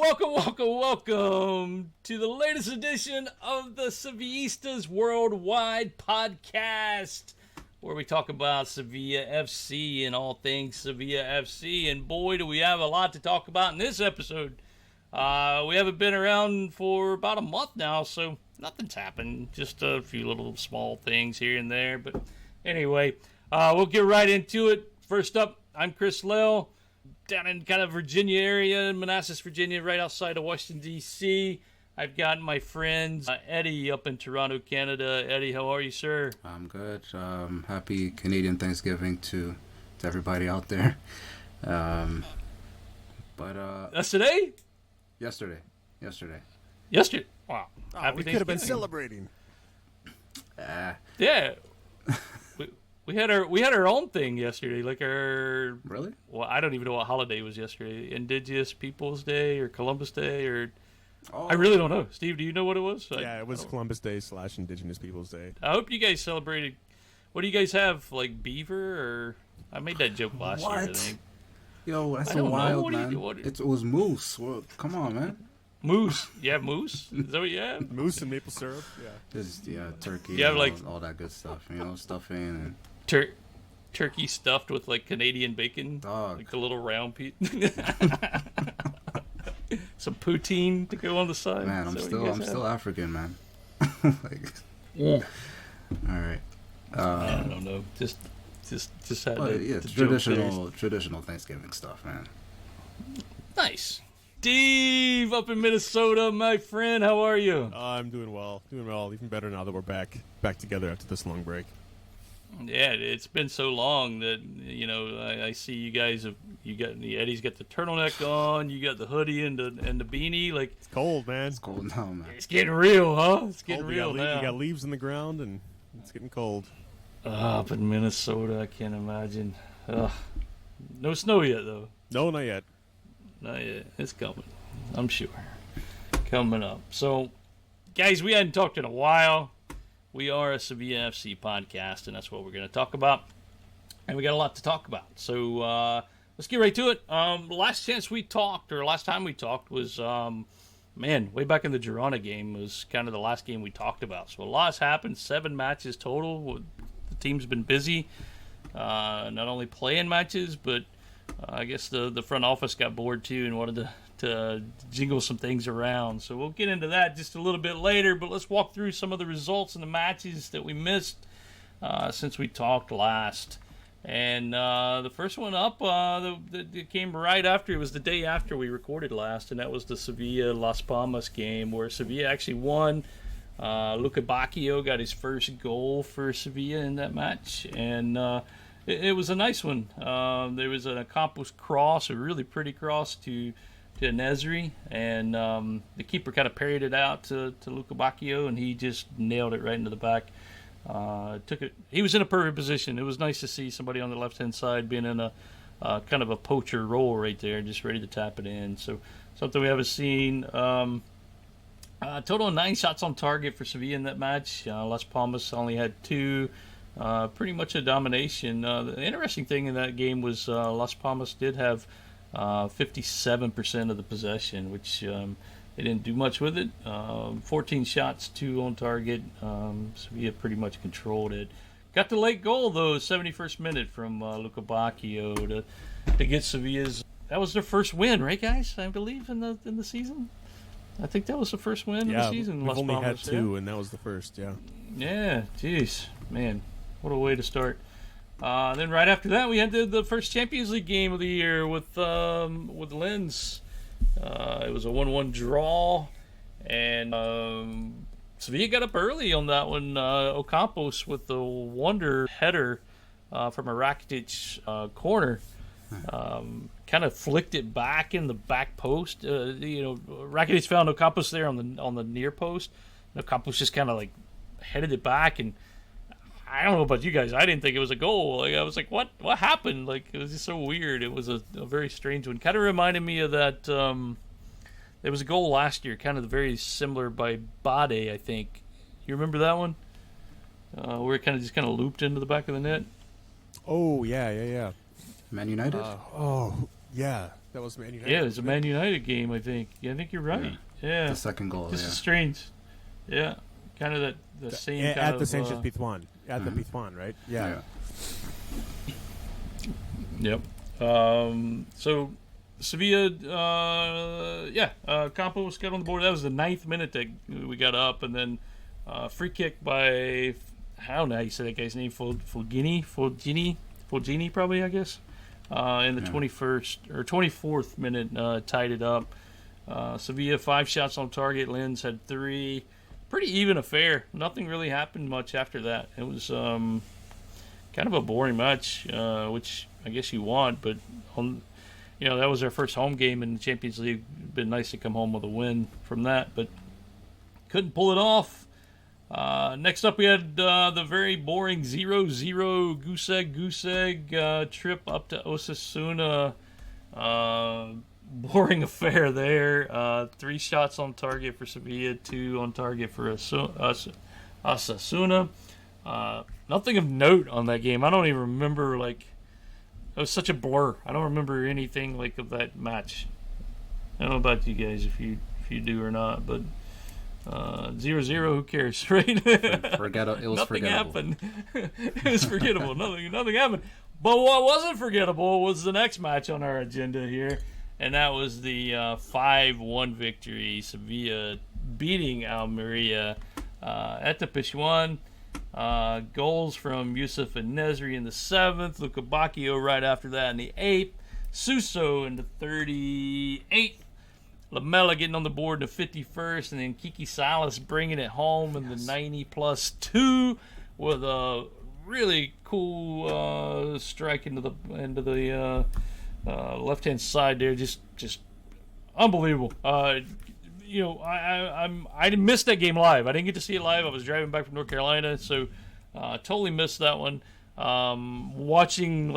welcome to the latest edition of the Sevillistas Worldwide podcast, where we talk about Sevilla FC and all things Sevilla FC. And boy, do we have a lot to talk about in this episode. We haven't been around for about a month now, so nothing's happened. Just a few little small things here and there. But anyway, we'll get right into it. First up, I'm Chris Lell, down in kind of Virginia area, Manassas, Virginia, right outside of Washington, D.C. I've got my friend Eddie up in Toronto, Canada. Eddie, how are you, sir? I'm good. Happy Canadian Thanksgiving to everybody out there. That's today? Yesterday. Wow. Oh, we could have been celebrating. Yeah. We had our own thing yesterday, like our... Really? Well, I don't even know what holiday was yesterday. Indigenous Peoples Day or Columbus Day or... Oh. I really don't know. Steve, do you know what it was? Yeah, it was Columbus Day / Indigenous Peoples Day. I hope you guys celebrated... What do you guys have? Like beaver or... I made that joke last year, I think. Yo, that's so wild, man. It was moose. Well, come on, man. Moose. You have moose? Is that what you have? Moose and maple syrup? Yeah. Just, turkey. You have, like... all that good stuff, stuffing and... Turkey stuffed with like Canadian bacon, Dog. like the little round piece. Some poutine to go on the side. Man, I'm still African, man. Yeah. All right. I don't know. Just had traditional Thanksgiving stuff, man. Nice. Steve up in Minnesota, my friend. How are you? I'm doing well. Even better now that we're back together after this long break. Yeah, it's been so long that I see you guys have Eddie's got the turtleneck on, you got the hoodie and the beanie. Like it's cold, man. It's cold now, man. It's getting real, huh? It's getting real now. You got leaves in the ground and it's getting cold. Up in Minnesota, I can't imagine. No snow yet, though. No, not yet. Not yet. It's coming, I'm sure. Coming up. So, guys, we hadn't talked in a while. We are a Sevilla FC podcast, and that's what we're going to talk about. And we got a lot to talk about. So let's get right to it. Last time we talked was, way back in the Girona game was kind of the last game we talked about. So a lot has happened. 7 matches total. The team's been busy, not only playing matches, but I guess the front office got bored too and wanted to jingle some things around. So we'll get into that just a little bit later, but let's walk through some of the results and the matches that we missed since we talked last. And the first one up that came right after, it was the day after we recorded last, and that was the Sevilla Las Palmas game where Sevilla actually won. Luca Bacchio got his first goal for Sevilla in that match, and it was a nice one. There was an accomplished cross, a really pretty cross to Nesri, and the keeper kind of parried it out to Luca Bacchio, and he just nailed it right into the back. Took it. He was in a perfect position. It was nice to see somebody on the left-hand side being in a kind of a poacher role right there, just ready to tap it in. So something we haven't seen. Total of 9 shots on target for Sevilla in that match. Las Palmas only had 2. Pretty much a domination. The interesting thing in that game was Las Palmas did have 57% of the possession, which they didn't do much with it. 14 shots, 2 on target. Sevilla pretty much controlled it. Got the late goal, though, 71st minute from Luca Bacchio to get Sevilla's. That was their first win, right, guys? I believe in the season. I think that was the first win of the season. We've only had 2, and that was the first. Yeah. Yeah. Jeez, man, what a way to start. Then right after that, we had the first Champions League game of the year with Lens. It was a 1-1 draw, and Sevilla got up early on that one. Ocampos with the wonder header from a Rakitic corner. Kind of flicked it back in the back post. Rakitic found Ocampos there on the near post. And Ocampos just kind of like headed it back, and I don't know about you guys. I didn't think it was a goal. Like, I was like, what happened? Like, it was just so weird. It was a very strange one. Kind of reminded me of that. There was a goal last year, kind of very similar by Bade, I think. You remember that one? Where it kind of looped into the back of the net. Oh yeah. Man United. Yeah, that was Man United. Yeah, it was a Man United game, I think. Yeah, I think you're right. Yeah. The second goal, This is strange. Yeah. Kind of the same kind at of... the Sanchez Pizjuan. At the Pizjuan, right? Yeah. Yep. So Sevilla, Campos got on the board. That was the 9th minute that we got up, and then free kick by, I don't know how you say that guy's name, Fulgini, probably, I guess. In the 21st or 24th minute, tied it up. Sevilla 5 shots on target. Lens had 3. Pretty even affair. Nothing really happened much after that. It was kind of a boring match, which I guess you want, but that was our first home game in the Champions League. It'd been nice to come home with a win from that, but couldn't pull it off. Next up, we had the very boring 0-0 goose egg trip up to Osasuna. Boring affair there. 3 shots on target for Sevilla, 2 on target for Osasuna. Nothing of note on that game. I don't even remember, it was such a blur. I don't remember anything of that match. I don't know about you guys if you do or not, but 0-0, who cares, right? It was nothing forgettable. Happened. It was forgettable. Nothing happened. But what wasn't forgettable was the next match on our agenda here, and that was the 5-1 victory. Sevilla beating Almeria at the Pizjuan. Goals from Yusuf and Nesri in the 7th, Luca Bacchio right after that in the 8th, Suso in the 38th, Lamela getting on the board in the 51st, and then Kiki Salas bringing it home in the 90+2 with a really cool strike into the left-hand side there, just unbelievable. I didn't miss that game live. I didn't get to see it live. I was driving back from North Carolina, so totally missed that one. Watching,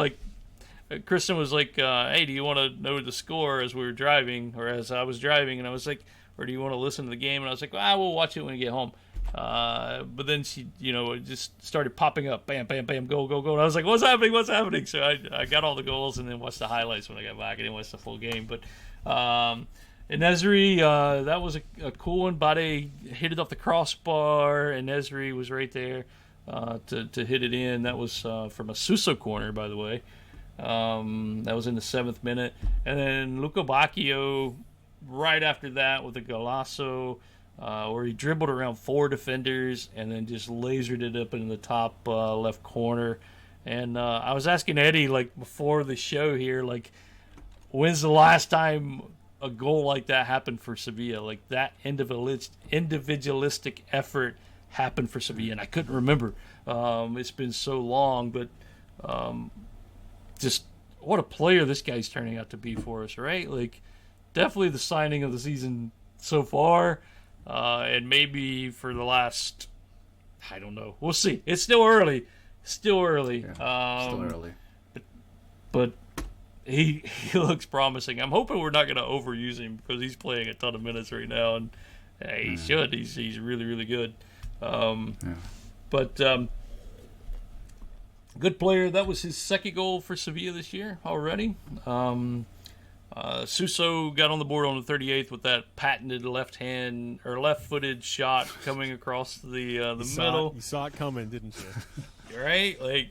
Kristen was like, hey, do you want to know the score as we were driving, or as I was driving? And I was like, or do you want to listen to the game? And I was like, we'll watch it when we get home. But then she, it just started popping up. Bam, bam, bam, go, go, go. And I was like, what's happening? So I got all the goals and then watched the highlights when I got back. I didn't watch the full game. But and Nesri, that was a cool one. Bade hit it off the crossbar, and Nesri was right there to hit it in. That was from a Suso corner, by the way. That was in the 7th minute. And then Luca Bacchio right after that with a golazo, where he dribbled around 4 defenders and then just lasered it up in the top left corner. And I was asking Eddie, before the show here, when's the last time a goal like that happened for Sevilla? That individualistic effort happened for Sevilla, and I couldn't remember. It's been so long, but just what a player this guy's turning out to be for us, right? Definitely the signing of the season so far, and maybe for the last, I don't know. We'll see. It's still early. Yeah, still early. But he looks promising. I'm hoping we're not going to overuse him because he's playing a ton of minutes right now, and he should. He's really, really good. But good player. That was his 2nd goal for Sevilla this year already. Suso got on the board on the 38th with that patented left-footed shot coming across the middle. You saw it coming, didn't you? Right?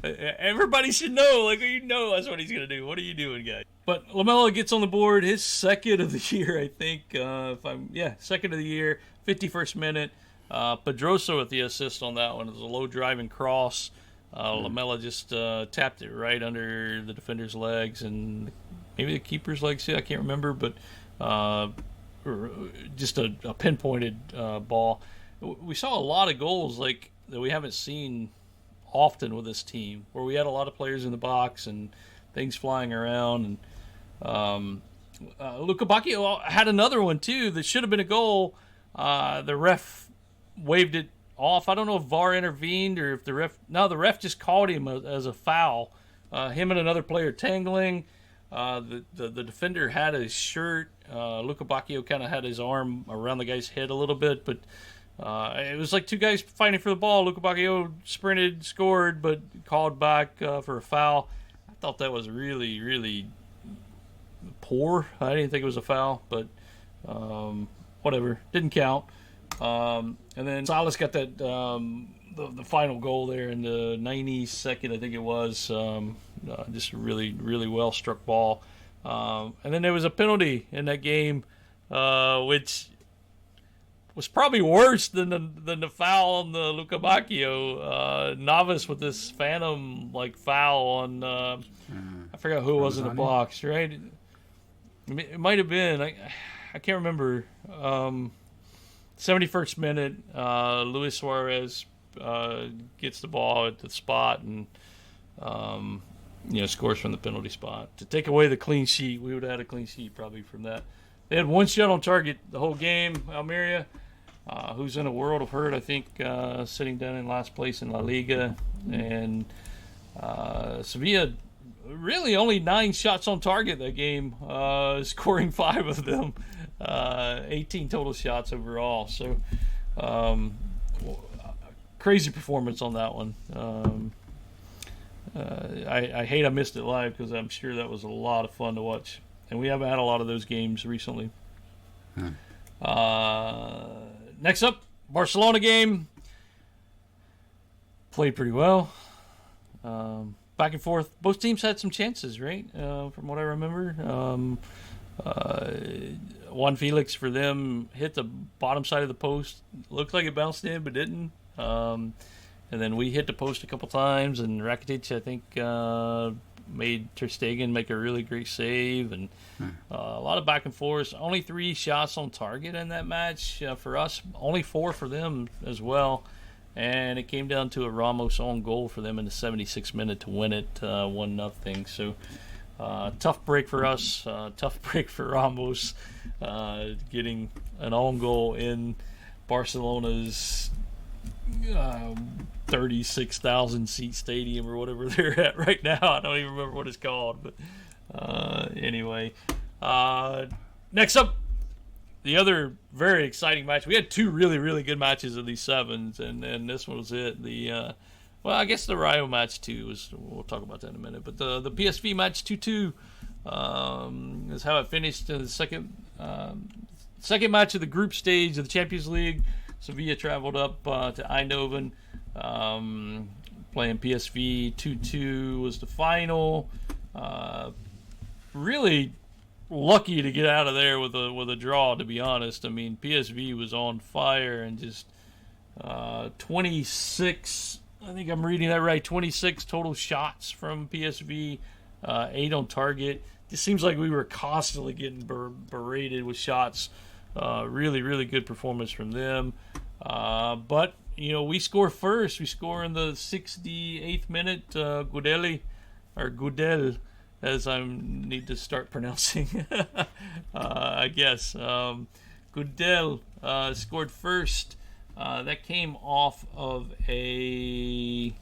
Everybody should know. That's what he's going to do. What are you doing, guys? But Lamela gets on the board, his 2nd of the year, I think. 2nd of the year, 51st minute. Pedroso with the assist on that one. It was a low driving cross. Lamela just tapped it right under the defender's legs and maybe the keeper's legs too. I can't remember, but just a pinpointed ball. We saw a lot of goals that we haven't seen often with this team, where we had a lot of players in the box and things flying around. And Luca Bacchio had another one too that should have been a goal. The ref waved it off. I don't know if VAR intervened or if the ref just called him as a foul. Him and another player tangling. The defender had his shirt. Luca Bacchio kind of had his arm around the guy's head a little bit, but it was 2 guys fighting for the ball. Luca Bacchio sprinted, scored, but called back for a foul. I thought that was really, really poor. I didn't think it was a foul, but whatever, didn't count. And then Salas got that the final goal there in the 92nd, I think it was. Just a really, really well struck ball. And then there was a penalty in that game, which was probably worse than the foul on the Luca Bacchio. Navas with this phantom foul on I forgot who it was in the box, right? It might have been, I can't remember. 71st minute, Luis Suarez gets the ball at the spot and scores from the penalty spot. To take away the clean sheet, we would have had a clean sheet probably from that. They had one shot on target the whole game. Almeria, who's in a world of hurt, I think, sitting down in last place in La Liga. And Sevilla, really only 9 shots on target that game, scoring 5 of them. 18 total shots overall. So, crazy performance on that one. I hate I missed it live because I'm sure that was a lot of fun to watch. And we haven't had a lot of those games recently. Next up, Barcelona game. Played pretty well. Back and forth. Both teams had some chances, right? From what I remember. Juan Felix for them hit the bottom side of the post. Looked like it bounced in, but didn't. And then we hit the post a couple times, and Rakitic, I think, made Ter Stegen make a really great save, and a lot of back and forth. Only 3 shots on target in that match for us. Only 4 for them as well. And it came down to a Ramos own goal for them in the 76th minute to win it 1-0. So tough break for us. Tough break for Ramos, getting an own goal in Barcelona's 36,000 seat stadium or whatever they're at right now. I don't even remember what it's called, but anyway. Next up, the other very exciting match. We had 2 really, really good matches of these 7s, and this one was it. I guess the Rayo match too was. We'll talk about that in a minute. But the PSV match 2-2 is how it finished in the second match of the group stage of the Champions League. Sevilla traveled up to Eindhoven, playing PSV. 2-2 was the final. Really lucky to get out of there with a draw, to be honest. I mean, PSV was on fire and just 26. I think I'm reading that right. 26 total shots from PSV, 8 on target. It seems like we were constantly getting berated with shots. Really, really good performance from them. But, we score first. We score in the 68th minute. Gudel, as I need to start pronouncing, I guess. Gudel scored first. That came off of a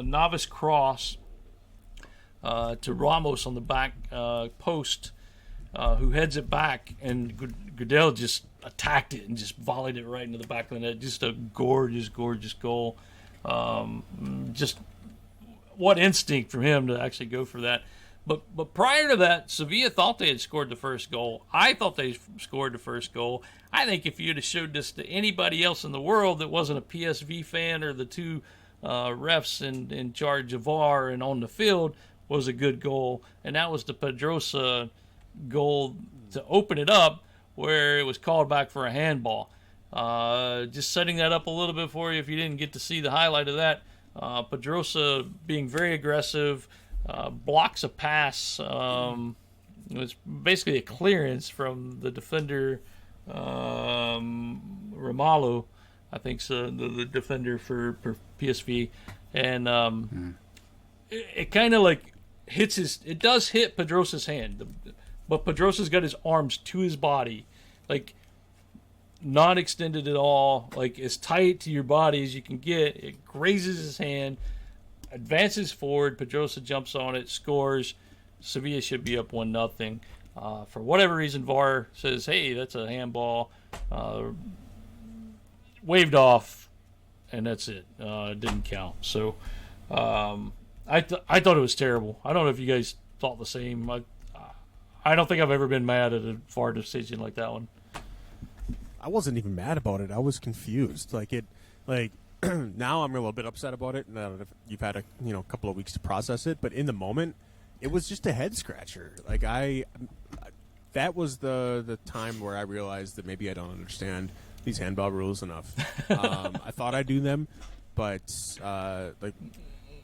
novice cross to Ramos on the back post, who heads it back, and Gudel just attacked it and just volleyed it right into the back of the net. Just a gorgeous, gorgeous goal. Just what instinct from him to actually go for that. But prior to that, Sevilla thought they had scored the first goal. I thought they scored the first goal. I think if you'd have showed this to anybody else in the world that wasn't a PSV fan or the 2 refs in charge of VAR and on the field, was a good goal. And that was the Pedrosa goal to open it up, where it was called back for a handball. Just setting that up a little bit for you if you didn't get to see the highlight of that. Pedrosa being very aggressive, blocks a pass. It was basically a clearance from the defender, Romalo, I think so, the defender for PSV. And it kind of hits it does hit Pedrosa's hand, but Pedrosa's got his arms to his body, not extended at all, as tight to your body as you can get. It grazes his hand, advances forward. Pedrosa jumps on it, scores. Sevilla should be up 1-0. For whatever reason, VAR says, "Hey, that's a handball." Waved off, and that's it. It didn't count. So I thought it was terrible. I don't know if you guys thought the same. I don't think I've ever been mad at a VAR decision like that one. I wasn't even mad about it. I was confused. Now I'm a little bit upset about it. Now that you've had a couple of weeks to process it, but in the moment, it was just a head scratcher. That was the time where I realized that maybe I don't understand these handball rules enough. I thought I do them, but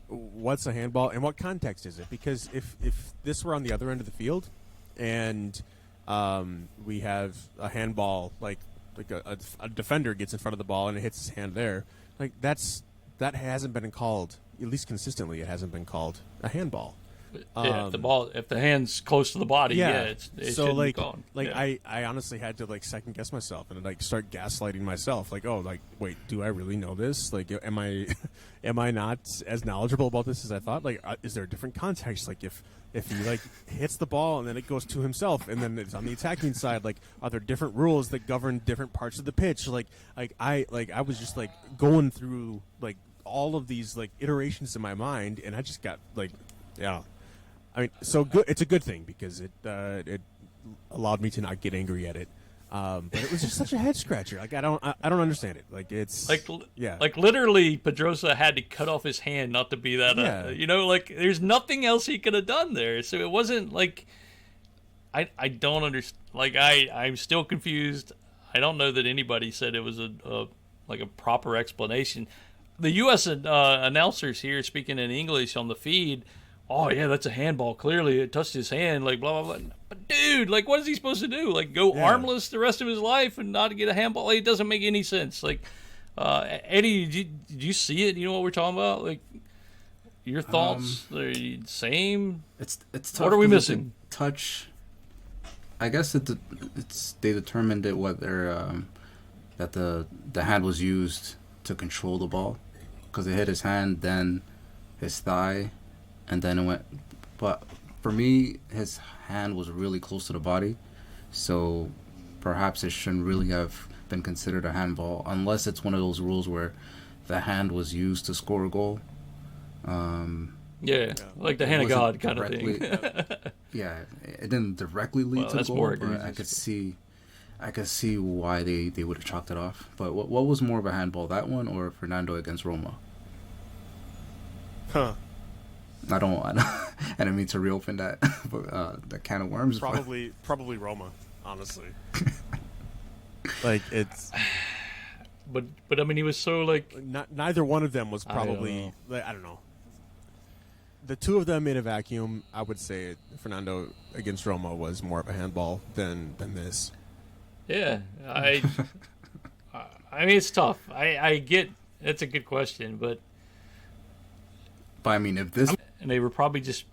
what's a handball and what context is it? Because if this were on the other end of the field, and we have a handball, like a defender gets in front of the ball and it hits his hand there, that hasn't been called, at least consistently. It hasn't been called a handball. Yeah, if the hand's close to the body, it so shouldn't be gone. I honestly had to second guess myself and start gaslighting myself. Wait, do I really know this? Am I not as knowledgeable about this as I thought? Is there a different context? If he hits the ball and then it goes to himself and then it's on the attacking side, are there different rules that govern different parts of the pitch? I was just going through all of these iterations in my mind, and I just got yeah. I mean, so good. It's a good thing because it allowed me to not get angry at it. But it was just such a head scratcher. I don't understand it. It's literally Pedrosa had to cut off his hand not to be that. There's nothing else he could have done there. So it wasn't I don't understand. I'm still confused. I don't know that anybody said it was a proper explanation. The U.S. announcers here speaking in English on the feed. Oh, yeah, that's a handball. Clearly, it touched his hand, blah, blah, blah. But, dude, what is he supposed to do? Go armless the rest of his life and not get a handball? It doesn't make any sense. Eddie, did you see it? You know what we're talking about? Your thoughts? Are you the same? It's tough. What are we missing? Touch. I guess they determined it whether that the hand was used to control the ball, because it hit his hand, then his thigh, and then it went. But for me, his hand was really close to the body, so perhaps it shouldn't really have been considered a handball, unless it's one of those rules where the hand was used to score a goal. Like the hand of God kind of thing. Yeah, it didn't directly lead to the goal, but I could see why they would have chalked it off. But what was more of a handball, that one or Fernando against Roma? Huh. I didn't mean to reopen that that can of worms. Probably Roma, honestly. It's. But I mean, he was so neither one of them was probably. I don't know. The two of them in a vacuum, I would say Fernando against Roma was more of a handball than this. Yeah, I mean, it's tough. I get it's a good question, but I mean, if this and they were probably just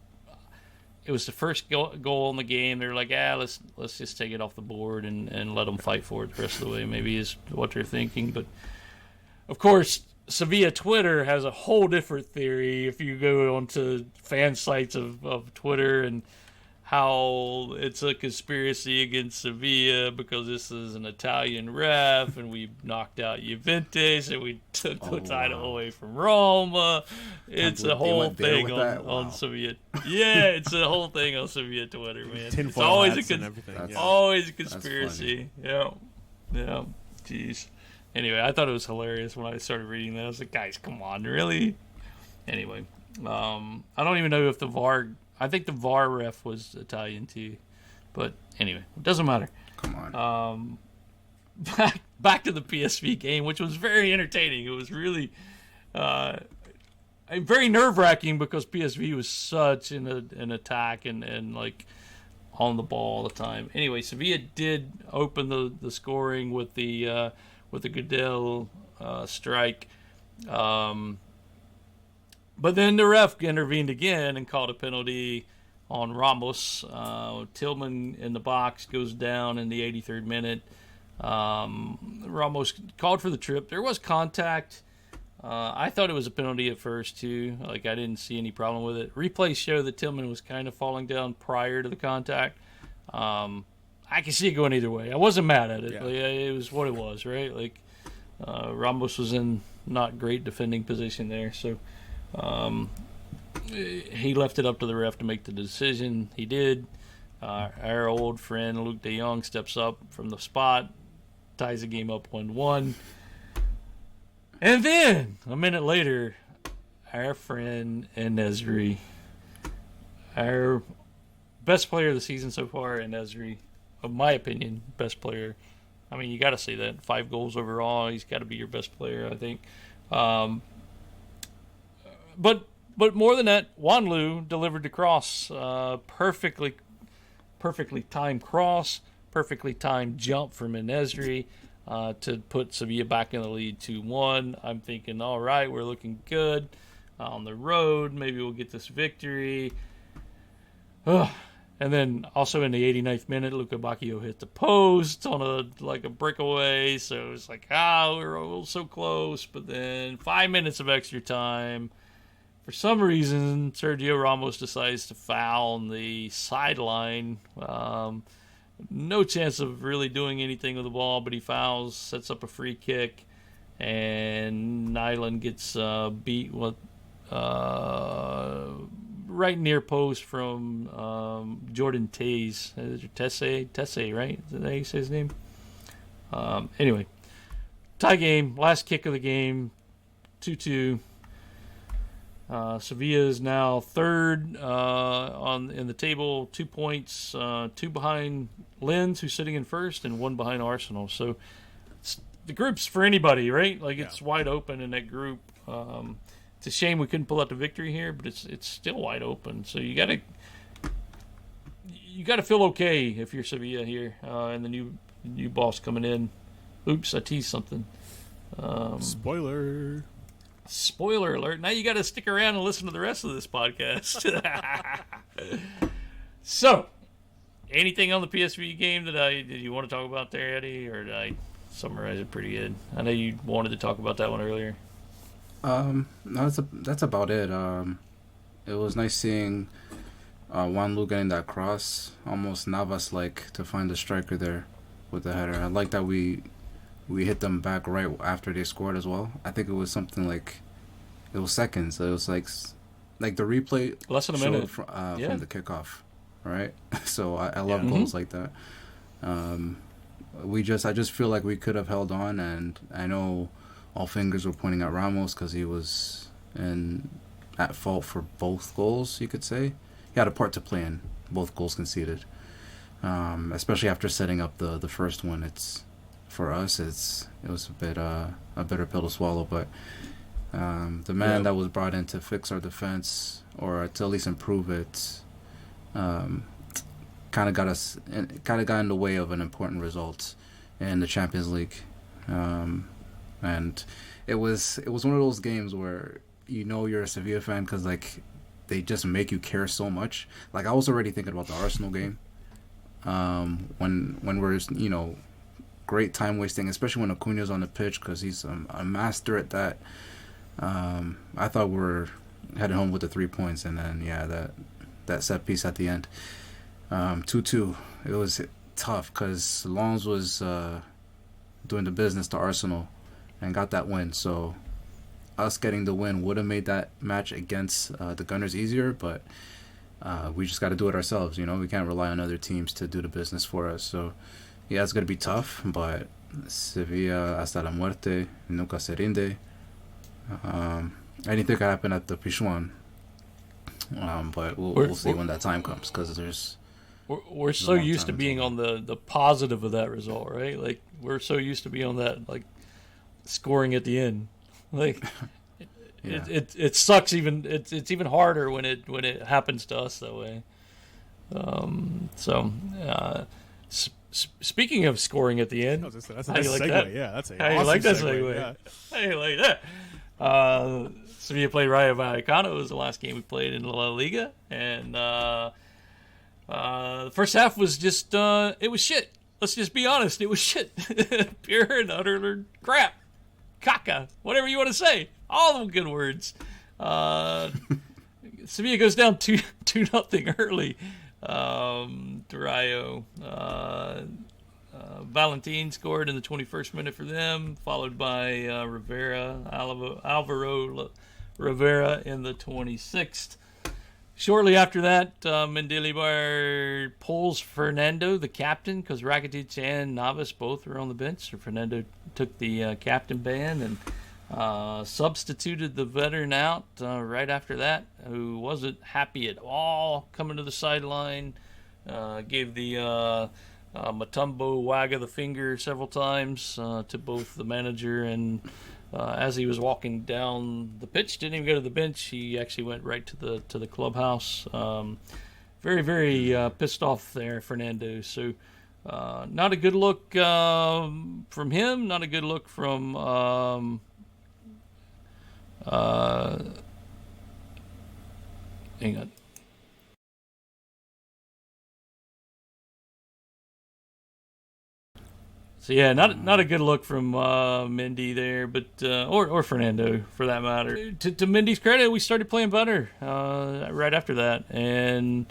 it was the first goal in the game. They were like, let's just take it off the board and let them fight for it the rest of the way. Maybe is what they're thinking, but of course, Sevilla Twitter has a whole different theory. If you go onto fan sites of Twitter and how it's a conspiracy against Sevilla because this is an Italian ref and we knocked out Juventus and we took the title away from Roma. It's a whole thing on Sevilla. Yeah, it's a whole thing on Sevilla Twitter, man. It's always always a conspiracy. Yeah. Jeez. Anyway, I thought it was hilarious when I started reading that. I was like, guys, come on, really? Anyway, I don't even know if the VAR... I think the VAR ref was Italian too. But anyway, it doesn't matter. Come on. Back to the PSV game, which was very entertaining. It was really very nerve-wracking because PSV was such an attack and on the ball all the time. Anyway, Sevilla did open the scoring with the Goodell strike. But then the ref intervened again and called a penalty on Ramos. Tillman in the box goes down in the 83rd minute. Ramos called for the trip. There was contact. I thought it was a penalty at first, too. I didn't see any problem with it. Replays show that Tillman was kind of falling down prior to the contact. I can see it going either way. I wasn't mad at it. Yeah. It was what it was, right? Ramos was in not great defending position there. So, he left it up to the ref to make the decision. He did. Our old friend Luke de Jong steps up from the spot, ties the game up 1-1. And then, a minute later, our friend En-Nesyri, our best player of the season so far, En-Nesyri, of my opinion, best player. I mean, you got to say that. 5 goals overall. He's got to be your best player, I think. But more than that, Wanlu delivered the cross. Perfectly timed cross, perfectly timed jump from En-Nesyri to put Sevilla back in the lead 2-1. I'm thinking, all right, we're looking good on the road. Maybe we'll get this victory. And then also in the 89th minute, Luca Bacchio hit the post on a breakaway. So it's like, we're all so close. But then 5 minutes of extra time. For some reason, Sergio Ramos decides to foul on the sideline. No chance of really doing anything with the ball, but he fouls, sets up a free kick, and Nyland gets beat right near post from Jordan Tese, right? Is that how you say his name? Anyway, tie game, last kick of the game, 2-2. Sevilla is now third in the table, 2 points, 2 behind Lens, who's sitting in first, and 1 behind Arsenal. So the group's for anybody, right? It's wide open in that group. It's a shame we couldn't pull out the victory here, but it's still wide open. So you gotta feel okay if you're Sevilla here, and the new boss coming in. Oops, I teased something. Spoiler alert. Now you got to stick around and listen to the rest of this podcast. So, anything on the PSV game did you want to talk about there, Eddie, or did I summarize it pretty good? I know you wanted to talk about that one earlier. No, that's about it. It was nice seeing Wanlu getting that cross, almost Navas-like, to find the striker there with the header. I like that we hit them back right after they scored as well. I think it was something like, it was seconds. It was like the replay less than a minute from the kickoff, right? So I love goals like that. I just feel like we could have held on, and I know all fingers were pointing at Ramos because he was at fault for both goals, you could say. He had a part to play in both goals conceded, especially after setting up the first one. For us, it was a bitter pill to swallow, but the man that was brought in to fix our defense, or to at least improve it, kind of got in the way of an important result in the Champions League, and it was one of those games where you're a Sevilla fan because they just make you care so much. I was already thinking about the Arsenal game, when we're great time wasting, especially when Acuna's on the pitch, because he's a master at that. I thought we were heading home with the 3 points, and then that set piece at the end, 2-2. It was tough because Lens was doing the business to Arsenal and got that win. So us getting the win would have made that match against the Gunners easier, but we just got to do it ourselves. We can't rely on other teams to do the business for us. So yeah, it's going to be tough, but Sevilla hasta la muerte, nunca se rinde. Anything could happen at the Pichuan, but we'll see when that time comes, because we're so used to being on the positive of that result, right? We're so used to being on that, scoring at the end. It sucks. It's even harder when it happens to us that way. Speaking of scoring at the end, that's a nice segue. Yeah, that's a how you awesome like that segue. segue? Yeah. How you like that? Sevilla played Rayo Vallecano. It was the last game we played in La Liga, and the first half was just it was shit. Let's just be honest. It was shit, pure and utter crap, caca, whatever you want to say. All the good words. Sevilla goes down 2-0 early. To Rayo. Valentin scored in the 21st minute for them, followed by Alvaro Rivera in the 26th. Shortly after that, Mendilibar pulls Fernando, the captain, because Rakitic and Navas both were on the bench. So Fernando took the captain ban and substituted the veteran out right after that, who wasn't happy at all coming to the sideline. Gave the Matumbo wag of the finger several times to both the manager and as he was walking down the pitch, didn't even go to the bench. He actually went right to the clubhouse. Very, very pissed off there, Fernando. So not a good look from him. Not a good look from hang on. So yeah, not a good look from Mendy there, but or Fernando for that matter. To Mendy's credit, we started playing better right after that, and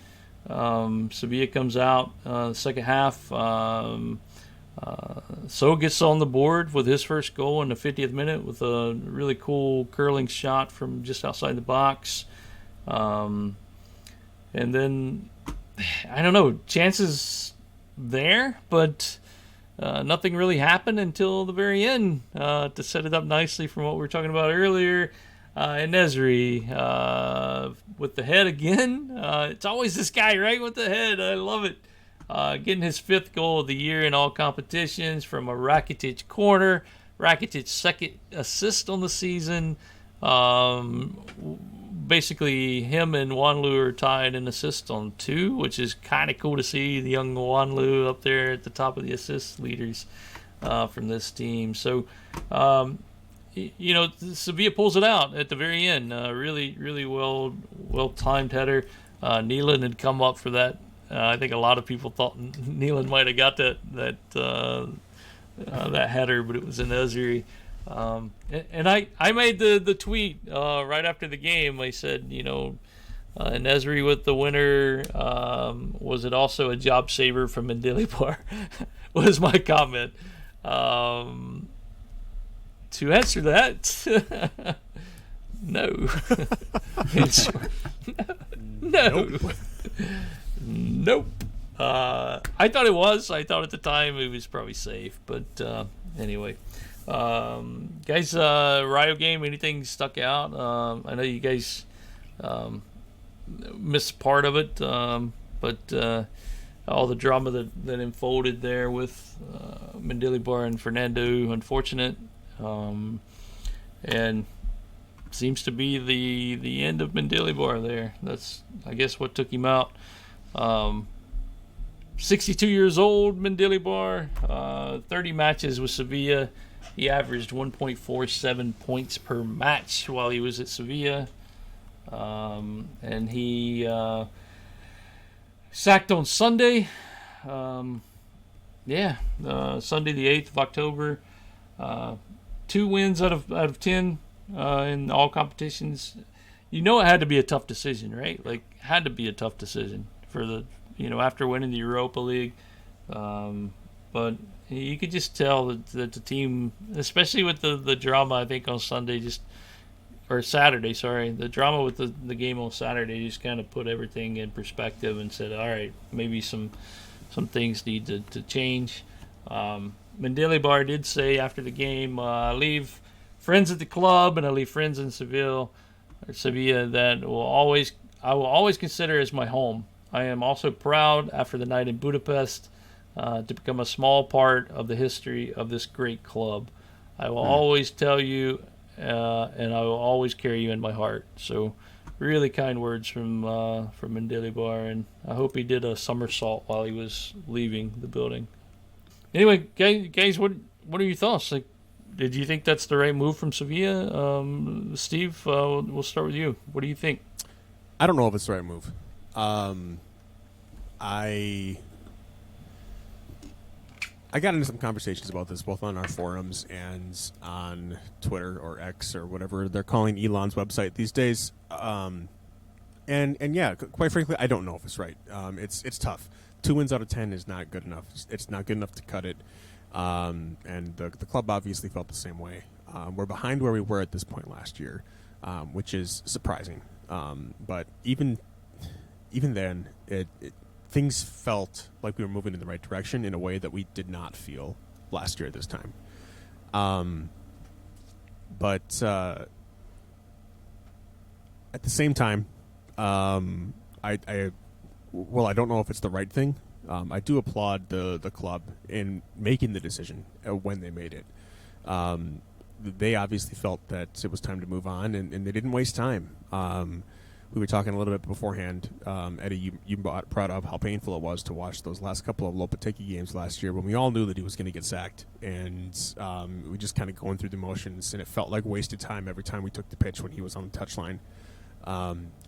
Sevilla comes out second half. So gets on the board with his first goal in the 50th minute with a really cool curling shot from just outside the box, and then I don't know, chances there, but. Nothing really happened until the very end to set it up nicely from what we were talking about earlier. And Nesri with the head again. It's always this guy, right, with the head. I love it. Getting his 5th goal of the year in all competitions from a Rakitic corner. Rakitic's 2nd assist on the season. Basically, him and Wanlu are tied in assists on 2, which is kind of cool to see the young Wanlu up there at the top of the assist leaders from this team. So, Sevilla pulls it out at the very end. Really, really well timed header. Nealon had come up for that. I think a lot of people thought Nealon might have got that header, but it was an Ezri. And I made the tweet right after the game. I said, Nesri with the winner. Was it also a job saver from Mendilibar? Was my comment. To answer that, no. No. Nope. I thought it was. I thought at the time it was probably safe, but anyway. Guys, Rio game, anything stuck out? I know you guys missed part of it, but all the drama that unfolded there with Mendilibar and Fernando, unfortunate, and seems to be the end of Mendilibar there. That's, I guess, what took him out. 62 years old, Mendilibar, 30 matches with Sevilla. He averaged 1.47 points per match while he was at Sevilla. And he sacked on Sunday. Sunday the 8th of October. 2 wins out of 10 in all competitions. It had to be a tough decision, right? Had to be a tough decision for the, after winning the Europa League. But you could just tell that the team, especially with the drama, I think on Sunday, Saturday, the drama with the game on Saturday just kind of put everything in perspective and said, all right, maybe some things need to change. Mendilibar did say after the game, I leave friends at the club and I leave friends in Sevilla that I will always consider as my home. I am also proud after the night in Budapest to become a small part of the history of this great club. I will always tell you, and I will always carry you in my heart. So, really kind words from Mendilibar, and I hope he did a somersault while he was leaving the building. Anyway, guys, what are your thoughts? Did you think that's the right move from Sevilla? Steve, we'll start with you. What do you think? I don't know if it's the right move. I got into some conversations about this both on our forums and on Twitter or X or whatever they're calling Elon's website these days. And yeah, quite frankly, I don't know if it's right. It's tough. 2 wins out of 10 is not good enough. It's not good enough to cut it. And the club obviously felt the same way. We're behind where we were at this point last year, which is surprising. But even even then, things felt like we were moving in the right direction in a way that we did not feel last year at this time. But at the same time, I don't know if it's the right thing. I do applaud the club in making the decision when they made it. They obviously felt that it was time to move on, and they didn't waste time. We were talking a little bit beforehand, Eddie, you brought up how painful it was to watch those last couple of Lopetegui games last year when we all knew that he was going to get sacked, and we just kind of going through the motions, and it felt like wasted time every time we took the pitch when he was on the touchline.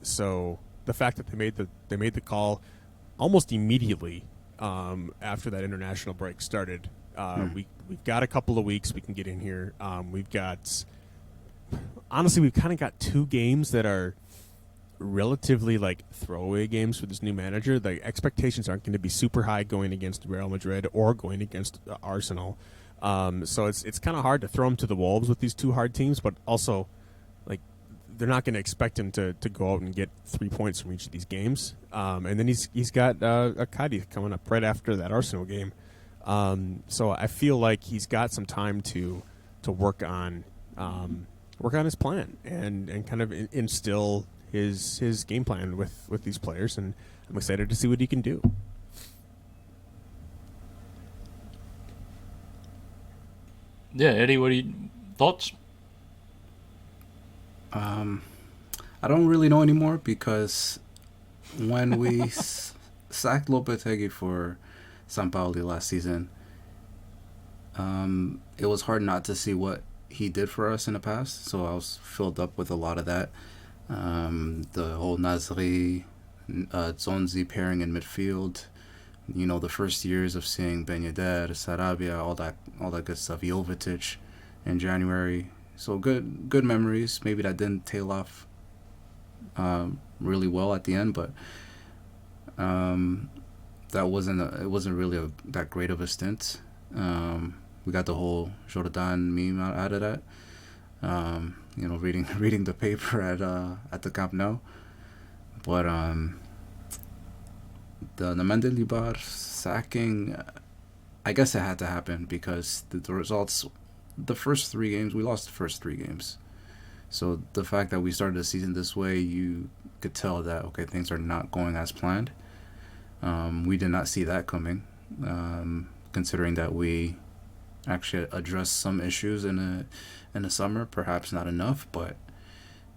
So the fact that they made the call almost immediately after that international break started. We've got a couple of weeks we can get in here. We've kind of got 2 games that are relatively like throwaway games for this new manager. The expectations aren't going to be super high going against Real Madrid or going against Arsenal. So it's kind of hard to throw him to the wolves with these 2 hard teams, but also like they're not going to expect him to go out and get 3 points from each of these games. And then he's got a Cadiz coming up right after that Arsenal game. So I feel like he's got some time to work on his plan and kind of instill his game plan with these players, and I'm excited to see what he can do. Yeah, Eddie, what are your thoughts? I don't really know anymore because when we sacked Lopetegui for Sampaoli last season, it was hard not to see what he did for us in the past. So I was filled up with a lot of that. The whole Nasri, Zonzi pairing in midfield. You know, the first years of seeing Ben Yedder, Sarabia, all that good stuff. Jovetic in January. So good memories. Maybe that didn't tail off really well at the end, but it wasn't really that great of a stint. We got the whole Jordan meme out of that. Reading the paper at the Camp Nou, but the Mendilibar sacking, I guess it had to happen because the results, the first 3 games, we lost the first 3 games. So the fact that we started the season this way, you could tell that, okay, things are not going as planned. We did not see that coming, considering that we actually addressed some issues in the summer. Perhaps not enough, but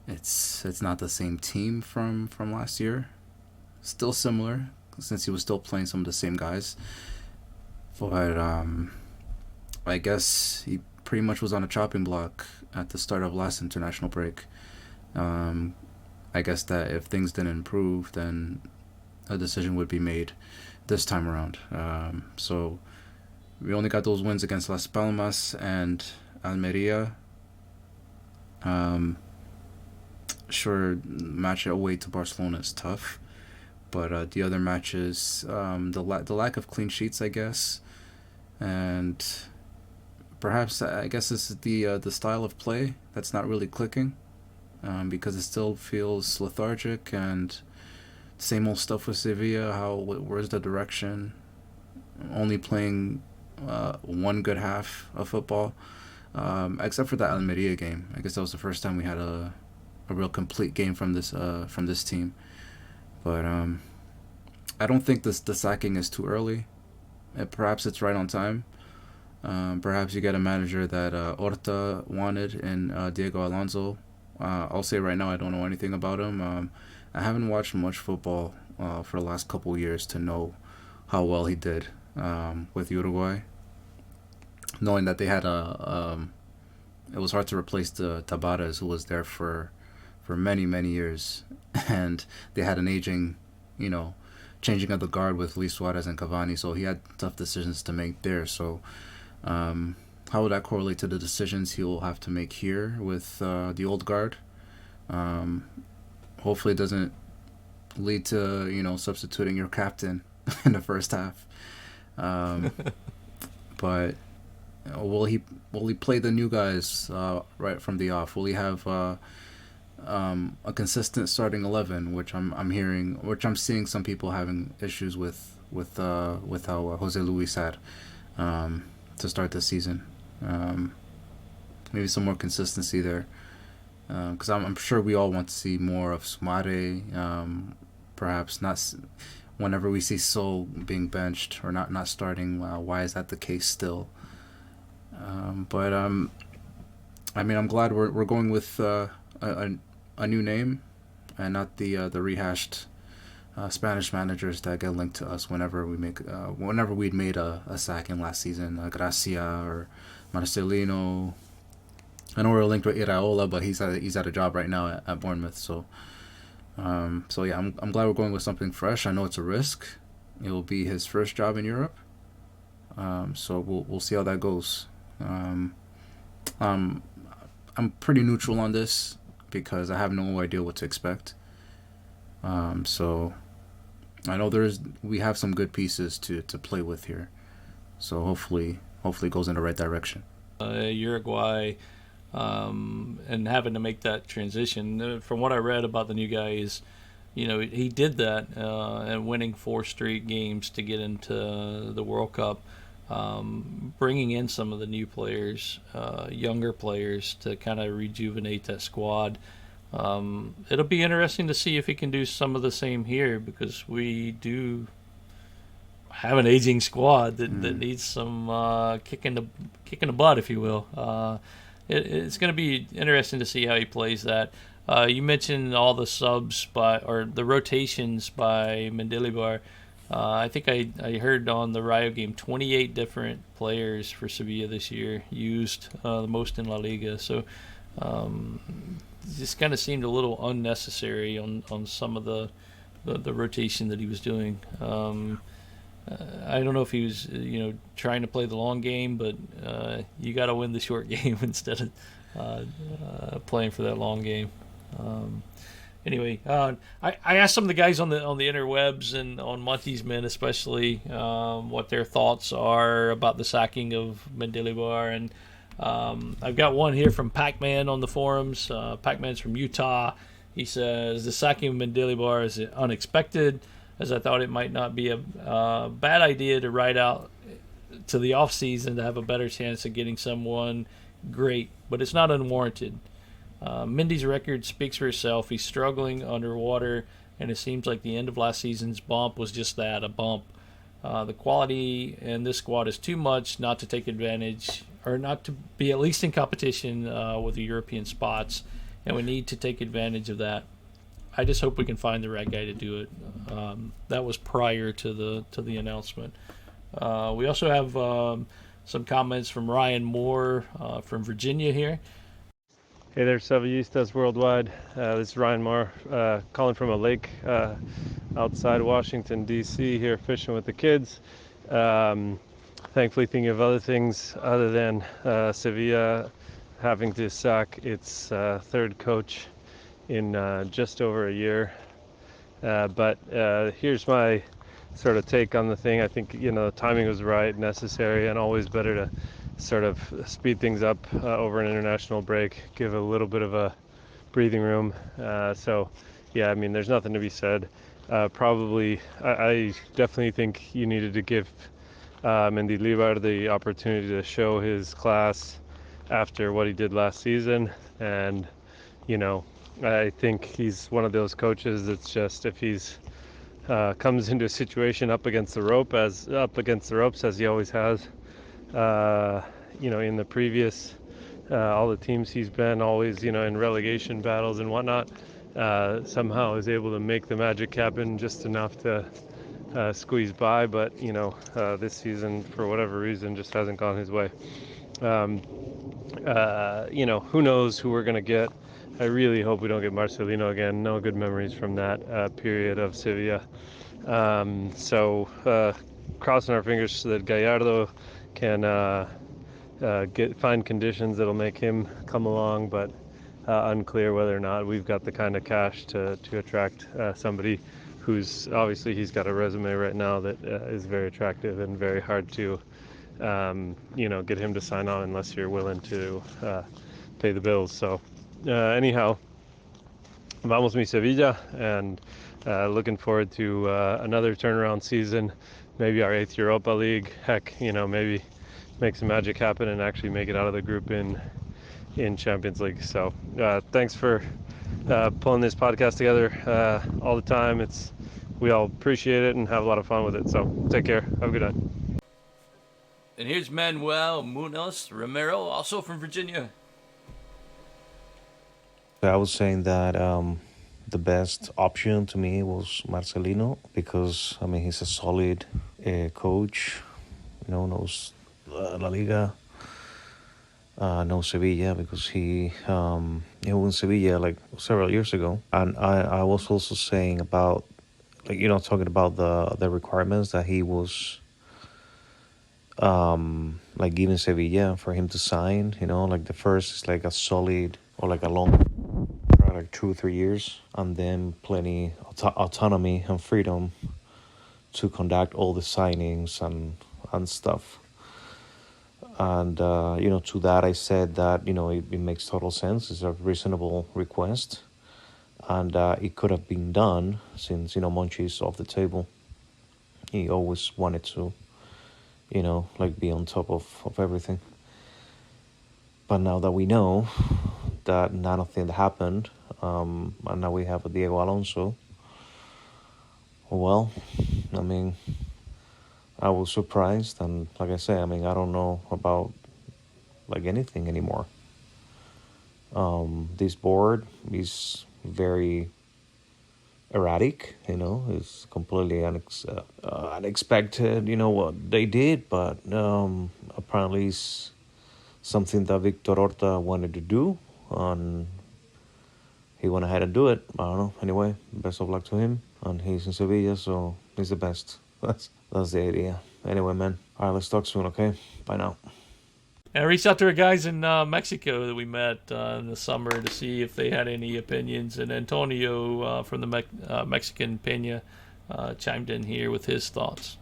it's not the same team from last year. Still similar, since he was still playing some of the same guys. But I guess he pretty much was on a chopping block at the start of last international break. I guess that if things didn't improve, then a decision would be made this time around. So we only got those wins against Las Palmas and Almeria. Sure, match away to Barcelona is tough, but the other matches, the lack of clean sheets, I guess, and perhaps I guess this is the style of play that's not really clicking, because it still feels lethargic and same old stuff with Sevilla. Where's the direction? Only playing one good half of football, except for that Almeria game. I guess that was the first time we had a real complete game from this team. But I don't think the sacking is too early. Perhaps it's right on time. Perhaps you get a manager that Horta wanted in Diego Alonso. I'll say right now I don't know anything about him. I haven't watched much football for the last couple years to know how well he did with Uruguay. Knowing that they had it was hard to replace the Tabares, who was there for many, many years. And they had an aging, changing of the guard with Luis Suarez and Cavani, so he had tough decisions to make there. So how would that correlate to the decisions he will have to make here with the old guard? Hopefully it doesn't lead to, substituting your captain in the first half. But will he play the new guys right from the off? Will he have a consistent starting 11, which I'm seeing some people having issues with how Jose Luis had to start the season. Maybe some more consistency there, because I'm sure we all want to see more of Sumare. Perhaps not. Whenever we see Sol being benched or not starting, why is that the case still? But I mean, I'm glad we're going with a new name, and not the rehashed Spanish managers that get linked to us whenever we'd made a sacking last season, Gracia or Marcelino. I know we're linked with Iraola, but he's at a job right now at Bournemouth. So yeah, I'm glad we're going with something fresh. I know it's a risk. It will be his first job in Europe. So we'll see how that goes. I'm pretty neutral on this because I have no idea what to expect. So I know we have some good pieces to play with here. So hopefully it goes in the right direction. Uruguay, and having to make that transition. From what I read about the new guy is, he did that and winning 4 straight games to get into the World Cup. Bringing in some of the new players, younger players, to kind of rejuvenate that squad. It'll be interesting to see if he can do some of the same here, because we do have an aging squad that needs some kicking the butt, if you will. It's going to be interesting to see how he plays that. You mentioned all the subs or the rotations by Mendilibar. I think I heard on the Rayo game 28 different players for Sevilla this year used, the most in La Liga. So just kind of seemed a little unnecessary on some of the rotation that he was doing. I don't know if he was trying to play the long game, but you got to win the short game instead of playing for that long game. Anyway, I asked some of the guys on the interwebs and on Monty's Men especially what their thoughts are about the sacking of Mendilibar, and I've got one here from Pac-Man on the forums. Pac-Man's from Utah. He says the sacking of Mendilibar is unexpected, as I thought it might not be a bad idea to ride out to the off season to have a better chance of getting someone great, but it's not unwarranted. Mendy's record speaks for itself. He's struggling underwater, and it seems like the end of last season's bump was just that, a bump. The quality in this squad is too much not to take advantage, or not to be at least in competition with the European spots, and we need to take advantage of that. I just hope we can find the right guy to do it. That was prior to the announcement. We also have some comments from Ryan Moore from Virginia here. Hey there, Sevillistas worldwide. This is Ryan Moore, calling from a lake outside Washington, D.C. here, fishing with the kids. Thankfully thinking of other things other than Sevilla having to sack its third coach in just over a year. But here's my sort of take on the thing. I think, the timing was right, necessary, and always better to sort of speed things up over an international break, give a little bit of a breathing room. So yeah, I mean, there's nothing to be said. Probably, I definitely think you needed to give Mendilibar the opportunity to show his class after what he did last season. And, I think he's one of those coaches that's just, if he's comes into a situation up against the ropes as he always has, in the previous, all the teams he's been always, in relegation battles and whatnot, somehow is able to make the magic happen just enough to squeeze by. But, this season, for whatever reason, just hasn't gone his way. Who knows who we're going to get. I really hope we don't get Marcelino again. No good memories from that period of Sevilla. So crossing our fingers so that Gallardo can find conditions that'll make him come along, but unclear whether or not we've got the kind of cash to attract somebody who's obviously, he's got a resume right now that is very attractive and very hard to get him to sign on unless you're willing to pay the bills. So anyhow, Vamos mi Sevilla, and looking forward to another turnaround season, maybe our 8th Europa League. Heck, maybe make some magic happen and actually make it out of the group in Champions League. So thanks for pulling this podcast together all the time. We all appreciate it and have a lot of fun with it. So take care. Have a good night. And here's Manuel Munoz Romero, also from Virginia. I was saying that the best option to me was Marcelino because, he's a solid coach, knows La Liga, knows Sevilla because he won Sevilla like several years ago. And I was also saying about, talking about the requirements that he was giving Sevilla for him to sign, the first is like a solid or like a long, like 2 or 3 years, and then plenty autonomy and freedom to conduct all the signings and stuff. And, to that I said that, it makes total sense. It's a reasonable request. And it could have been done since, Monchi's off the table. He always wanted to, be on top of everything. But now that we know that none of that happened, and now we have a Diego Alonso, well, I was surprised, and like I say, I don't know about anything anymore. This board is very erratic, it's completely unexpected, what they did, but apparently it's something that Victor Horta wanted to do, and he went ahead and do it. I don't know. Anyway, best of luck to him, and he's in Sevilla, so he's the best. That's the idea. Anyway, man. All right, let's talk soon, okay? Bye now. And I reached out to our guys in Mexico that we met in the summer to see if they had any opinions. And Antonio from the Mexican Peña chimed in here with his thoughts.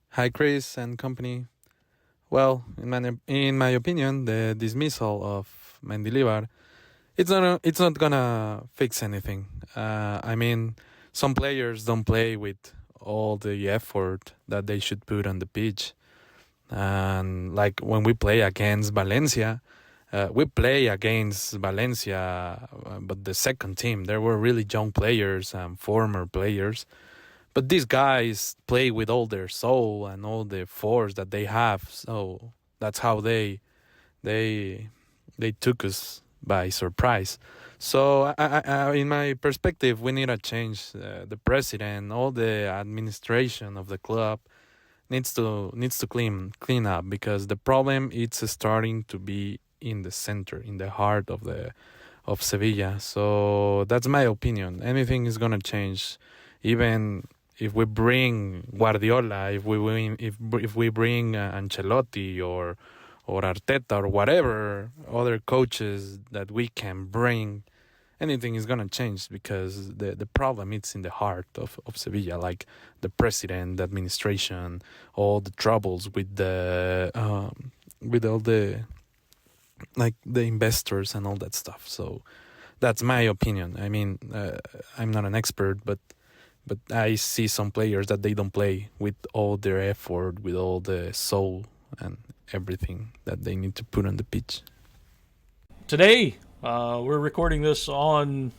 Hi, Chris and company. Well, in my opinion, the dismissal of Mendilibar, it's not gonna fix anything. Some players don't play with all the effort that they should put on the pitch. And like when we play against Valencia, but the second team, there were really young players and former players. But these guys play with all their soul and all the force that they have. So that's how they took us by surprise. So I, in my perspective, we need to change the president, all the administration of the club needs to clean up, because the problem is starting to be in the center, in the heart of Sevilla. So that's my opinion. Anything is gonna change, even if we bring Guardiola, if we bring Ancelotti or Arteta or whatever other coaches that we can bring, anything is gonna change, because the problem is in the heart of Sevilla, like the president, the administration, all the troubles with all the the investors and all that stuff. So that's my opinion. I'm not an expert, but I see some players that they don't play with all their effort, with all the soul and everything that they need to put on the pitch. Today, we're recording this on,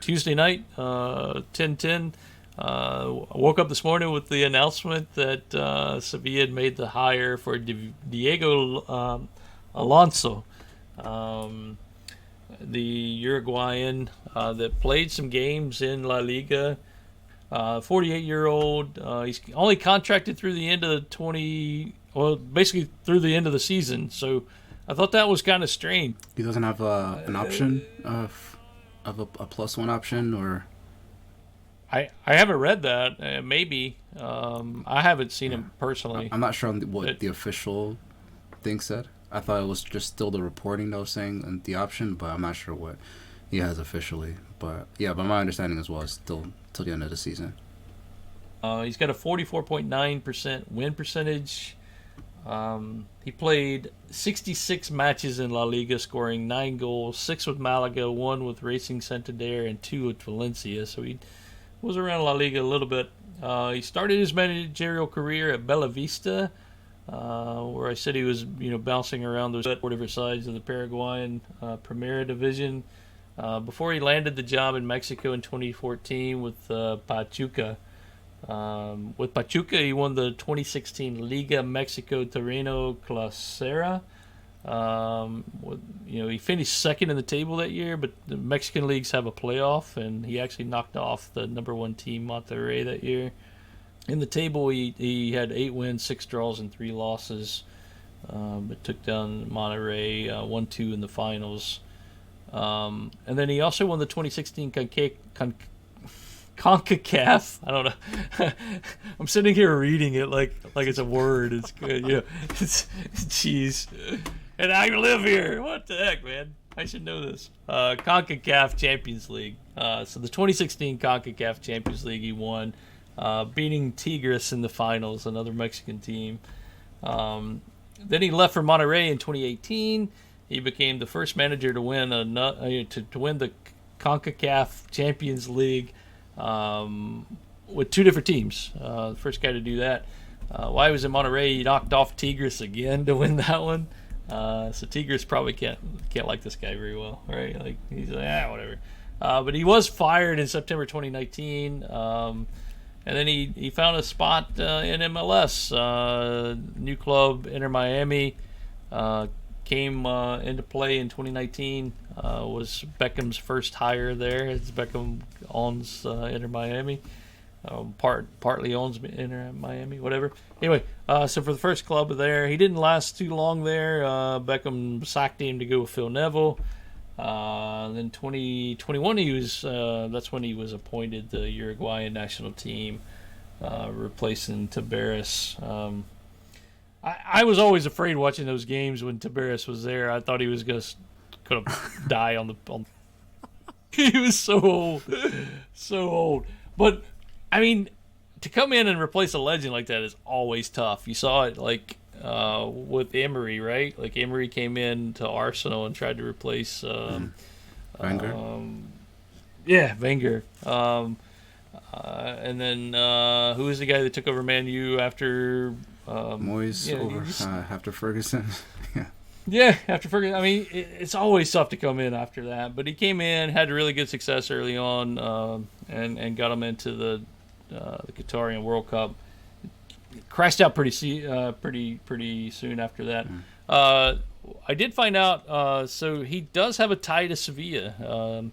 Tuesday night, 10/10. I woke up this morning with the announcement that Sevilla had made the hire for Diego Alonso, the Uruguayan that played some games in La Liga. 48-year-old. He's only contracted through the end of basically through the end of the season. So I thought that was kind of strange. He doesn't have an option of a +1 option, or I haven't read that. Maybe I haven't seen him personally. I'm not sure on what the official thing said. I thought it was just still the reporting that was saying the option, but I'm not sure what he has officially. But yeah, by my understanding as well, it's still till the end of the season. He's got a 44.9% win percentage. He played 66 matches in La Liga, scoring 9 goals, 6 with Malaga, 1 with Racing Santander, and 2 with Valencia. So he was around La Liga a little bit. He started his managerial career at Bella Vista, where I said he was, bouncing around those 4 different sides of the Paraguayan Primera Division, before he landed the job in Mexico in 2014 with Pachuca. With Pachuca, he won the 2016 Liga Mexico Torino Clasera. He finished second in the table that year, but the Mexican leagues have a playoff, and he actually knocked off the number 1 team, Monterrey, that year. In the table, he had 8 wins, 6 draws, and 3 losses, but took down Monterrey 1-2 in the finals. And then he also won the 2016 CONCACAF. I don't know. I'm sitting here reading it like it's a word. It's good. It's jeez. And I live here. What the heck, man? I should know this. CONCACAF Champions League. So the 2016 CONCACAF Champions League he won, beating Tigres in the finals, another Mexican team. Then he left for Monterrey in 2018. He became the first manager to win to win the CONCACAF Champions League with 2 different teams. The first guy to do that. While he was in Monterrey, he knocked off Tigres again to win that one. So Tigres probably can't like this guy very well, right? Like he's like, whatever. But he was fired in September 2019, and then he found a spot in MLS. New club Inter Miami came into play in 2019. Was Beckham's first hire there. As Beckham owns Inter Miami. Partly owns Inter Miami, whatever. Anyway, so for the first club there, he didn't last too long there. Beckham sacked him to go with Phil Neville. Then 2021, that's when he was appointed the Uruguayan national team, replacing Tabares. I was always afraid watching those games when Tabares was there. I thought he was gonna die on. He was so old, but. I mean, to come in and replace a legend like that is always tough. You saw it with Emery, right? Like Emery came in to Arsenal and tried to replace Wenger. Wenger. And then who was the guy that took over Man U after Moyes after Ferguson? Yeah. Yeah, after Ferguson. I mean, it's always tough to come in after that. But he came in, had really good success early on, and got him into the Qatarian World Cup. Crashed out pretty soon after that. I did find out. So he does have a tie to Sevilla.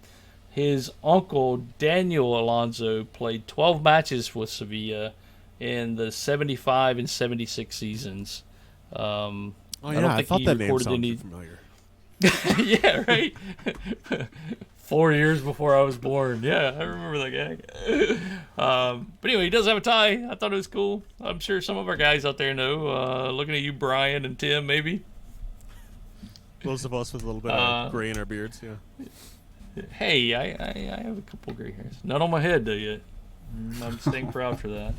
His uncle Diego Alonso played 12 matches with Sevilla in the 75 and 76 seasons. I thought that name sounded familiar. Yeah, right. 4 years before I was born. Yeah, I remember that guy. But anyway, he does have a tie. I thought it was cool. I'm sure some of our guys out there know. Looking at you, Brian and Tim, maybe. Those of us with a little bit of gray in our beards, yeah. Hey, I have a couple gray hairs. Not on my head, though, yet. I'm staying proud for that.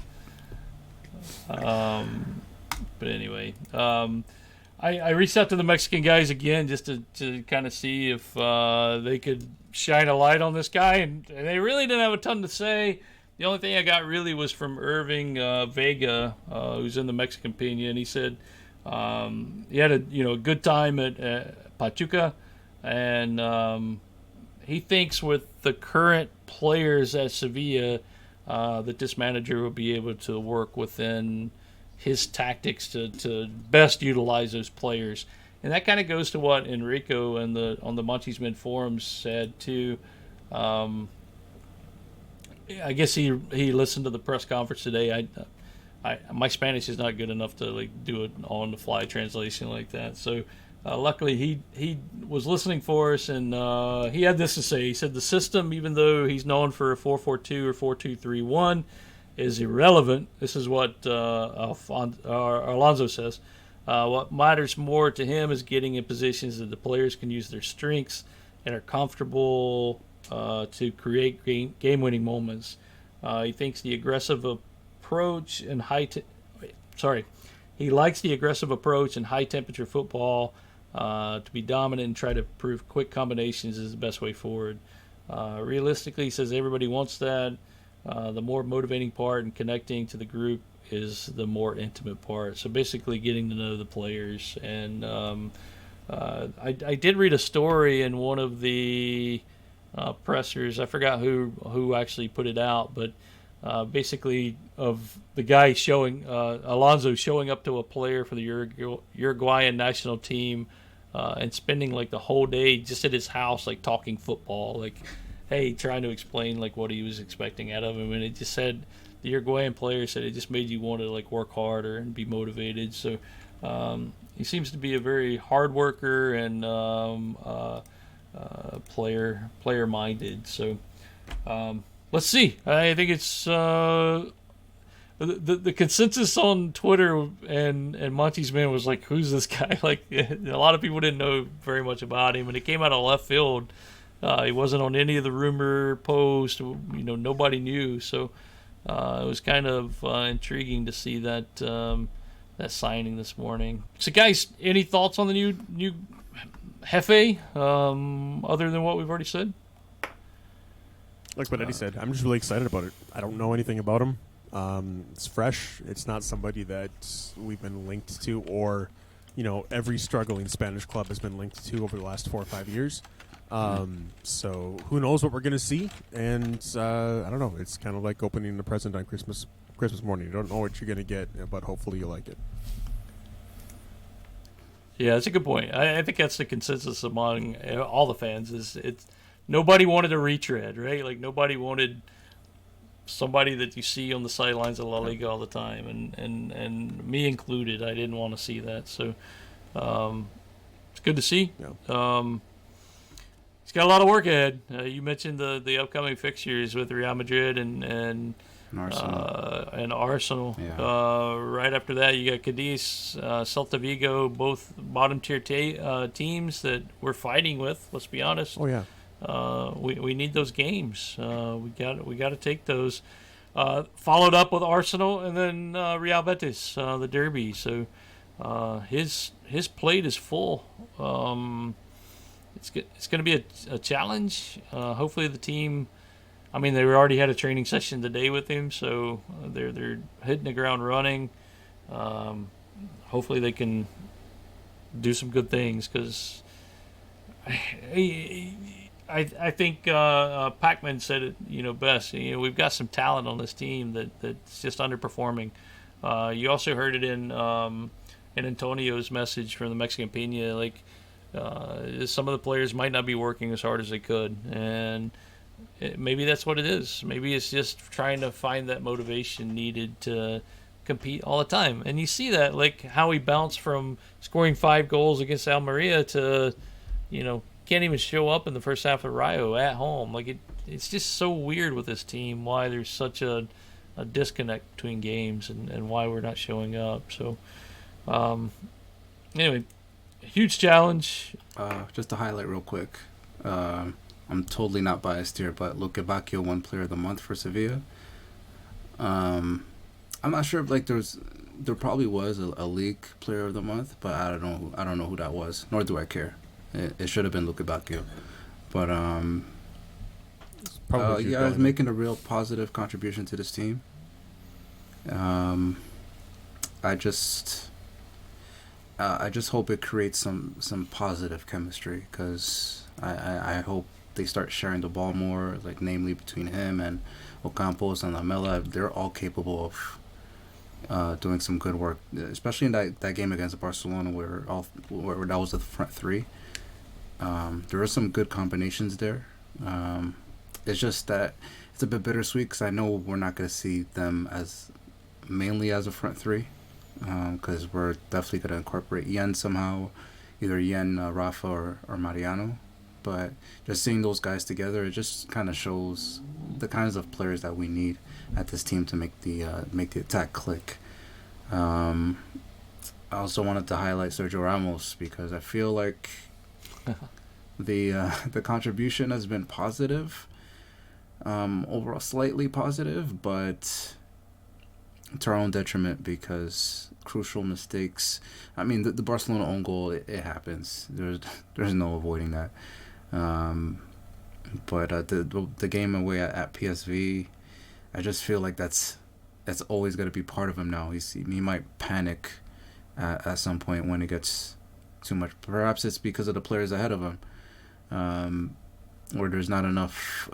But anyway, I reached out to the Mexican guys again just to kind of see if they could shine a light on this guy, and they really didn't have a ton to say. The only thing I got really was from Irving Vega, who's in the Mexican Peña, and he said he had a good time at Pachuca, and he thinks with the current players at Sevilla that this manager will be able to work within his tactics to best utilize those players. And that kind of goes to what Enrico on the Monty's Men forums said too. I guess he listened to the press conference today. My Spanish is not good enough to do an on the fly translation like that. So luckily he was listening for us, and he had this to say. He said the system, even though he's known for a 4-4-2 or 4-2-3-1, is irrelevant. This is what Alonso says. What matters more to him is getting in positions that the players can use their strengths and are comfortable to create game-winning moments. He thinks the aggressive approach and he likes the aggressive approach and high temperature football. To be dominant and try to prove quick combinations is the best way forward. Realistically, he says everybody wants that. The more motivating part and connecting to the group is the more intimate part. So basically getting to know the players. And I did read a story in one of the pressers. I forgot who actually put it out, but basically of the guy showing Alonso showing up to a player for the Uruguayan national team and spending like the whole day just at his house, like talking football, like, hey, trying to explain like what he was expecting out of him. And it just said, the Uruguayan player said it just made you want to like work harder and be motivated. So he seems to be a very hard worker and player minded. So let's see. I think it's the consensus on Twitter and Monty's Man was like, who's this guy? Like, a lot of people didn't know very much about him, and it came out of left field. He wasn't on any of the rumor posts. Nobody knew. So it was kind of intriguing to see that that signing this morning. So, guys, any thoughts on the new Jefe other than what we've already said? Like what Eddie said, I'm just really excited about it. I don't know anything about him. It's fresh. It's not somebody that we've been linked to, or every struggling Spanish club has been linked to over the last 4 or 5 years. So who knows what we're going to see? And I don't know. It's kind of like opening a present on Christmas morning. You don't know what you're going to get, but hopefully you like it. Yeah, that's a good point. I think that's the consensus among all the fans. It's nobody wanted a retread, right? Like nobody wanted somebody that you see on the sidelines of La Liga all the time, and me included. I didn't want to see that. So it's good to see. Yeah. He's got a lot of work ahead. You mentioned the upcoming fixtures with Real Madrid and Arsenal. Yeah. Right after that, you got Cadiz, Celta Vigo, both bottom tier teams that we're fighting with. Let's be honest. Oh yeah. We need those games. We got to take those. Followed up with Arsenal and then Real Betis, the derby. So his plate is full. It's going to be a challenge. Hopefully the team. I mean, they already had a training session today with him, so they're hitting the ground running. Hopefully they can do some good things, because I think Pac-Man said it best. We've got some talent on this team that's just underperforming. You also heard it in Antonio's message from the Mexican Peña. Like some of the players might not be working as hard as they could, and maybe that's what it is. Maybe it's just trying to find that motivation needed to compete all the time. And you see that, like how he bounced from scoring 5 goals against Almeria to, can't even show up in the first half of Rayo at home. Like it's just so weird with this team, why there's such a disconnect between games and why we're not showing up. So anyway, huge challenge. Just to highlight real quick, I'm totally not biased here, but Luque Bacchio won Player of the Month for Sevilla. I'm not sure if there probably was a league Player of the Month, but I don't know who that was, nor do I care. It should have been Luque Bacchio, but he's making a real positive contribution to this team. I just hope it creates some positive chemistry, because I hope they start sharing the ball more, like namely between him and Ocampos and Lamela. They're all capable of doing some good work, especially in that game against Barcelona where that was the front three. There are some good combinations there. It's just that it's a bit bittersweet, because I know we're not going to see them mainly as a front three, because we're definitely going to incorporate Yen somehow, either Yen, Rafa, or Mariano. But just seeing those guys together, it just kind of shows the kinds of players that we need at this team to make the attack click. I also wanted to highlight Sergio Ramos, because I feel like the contribution has been positive, overall slightly positive, but to our own detriment because crucial mistakes. I mean, the Barcelona own goal, it happens. There's no avoiding that. But the game away at PSV, I just feel like that's always going to be part of him now. He might panic at some point when it gets too much. Perhaps it's because of the players ahead of him, or there's not enough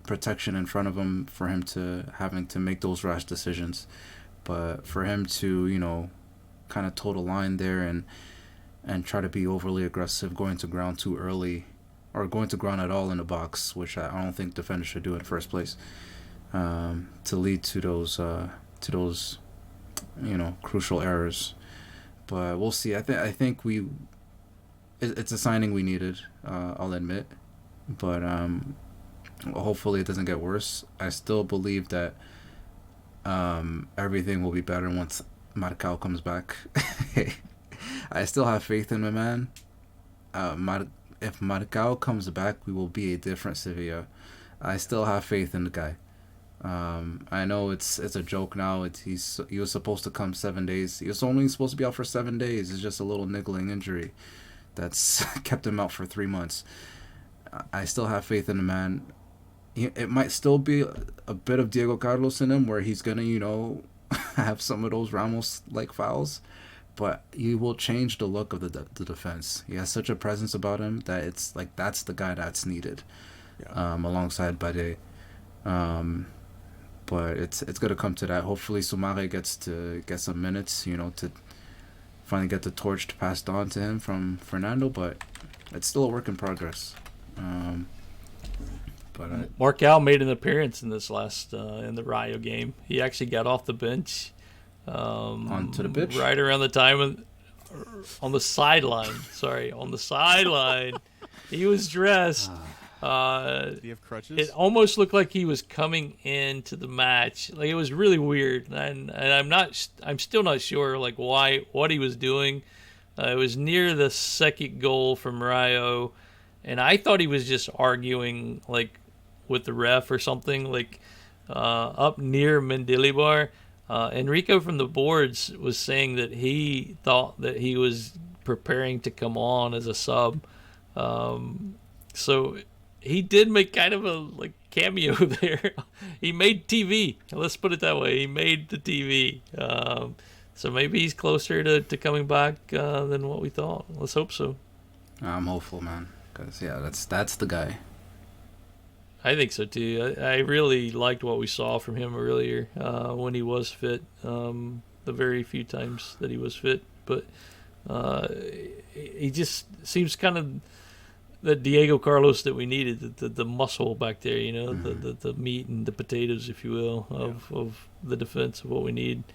protection in front of him for him to having to make those rash decisions. But for him to kind of toe the line there and try to be overly aggressive, going to ground too early, or going to ground at all in the box, which I don't think defenders should do in the first place, to lead to those crucial errors. But we'll see. I think it's a signing we needed. I'll admit, but hopefully it doesn't get worse. I still believe that everything will be better once Marcao comes back. I still have faith in my man. If Marcao comes back, we will be a different Sevilla. I still have faith in the guy. I know it's a joke now. He was supposed to come 7 days. He was only supposed to be out for 7 days. It's just a little niggling injury that's kept him out for 3 months. I still have faith in the man. It might still be a bit of Diego Carlos in him, where he's gonna have some of those Ramos-like fouls, but he will change the look of the defense. He has such a presence about him that it's like that's the guy that's needed, alongside Bade. But it's gonna come to that. Hopefully Soumare gets to get some minutes, to finally get the torch passed on to him from Fernando. But it's still a work in progress. Marcao made an appearance in this last in the Rayo game. He actually got off the bench, onto the pitch, right around the time on the sideline. Sorry, on the sideline. He was dressed. Did he have crutches? It almost looked like he was coming into the match. Like, it was really weird, and I'm still not sure what he was doing. It was near the second goal from Rayo, and I thought he was just arguing with the ref or something, up near Mendilibar. Enrico from the boards was saying that he thought that he was preparing to come on as a sub. So he did make kind of a cameo there. He made TV. Let's put it that way. He made the TV. So maybe he's closer to coming back than what we thought. Let's hope so. I'm hopeful, man. Because that's the guy. I think so too. I really liked what we saw from him earlier when he was fit. The very few times that he was fit, but he just seems kind of the Diego Carlos that we needed, the muscle back there, the meat and the potatoes, if you will, of the defense of what we need.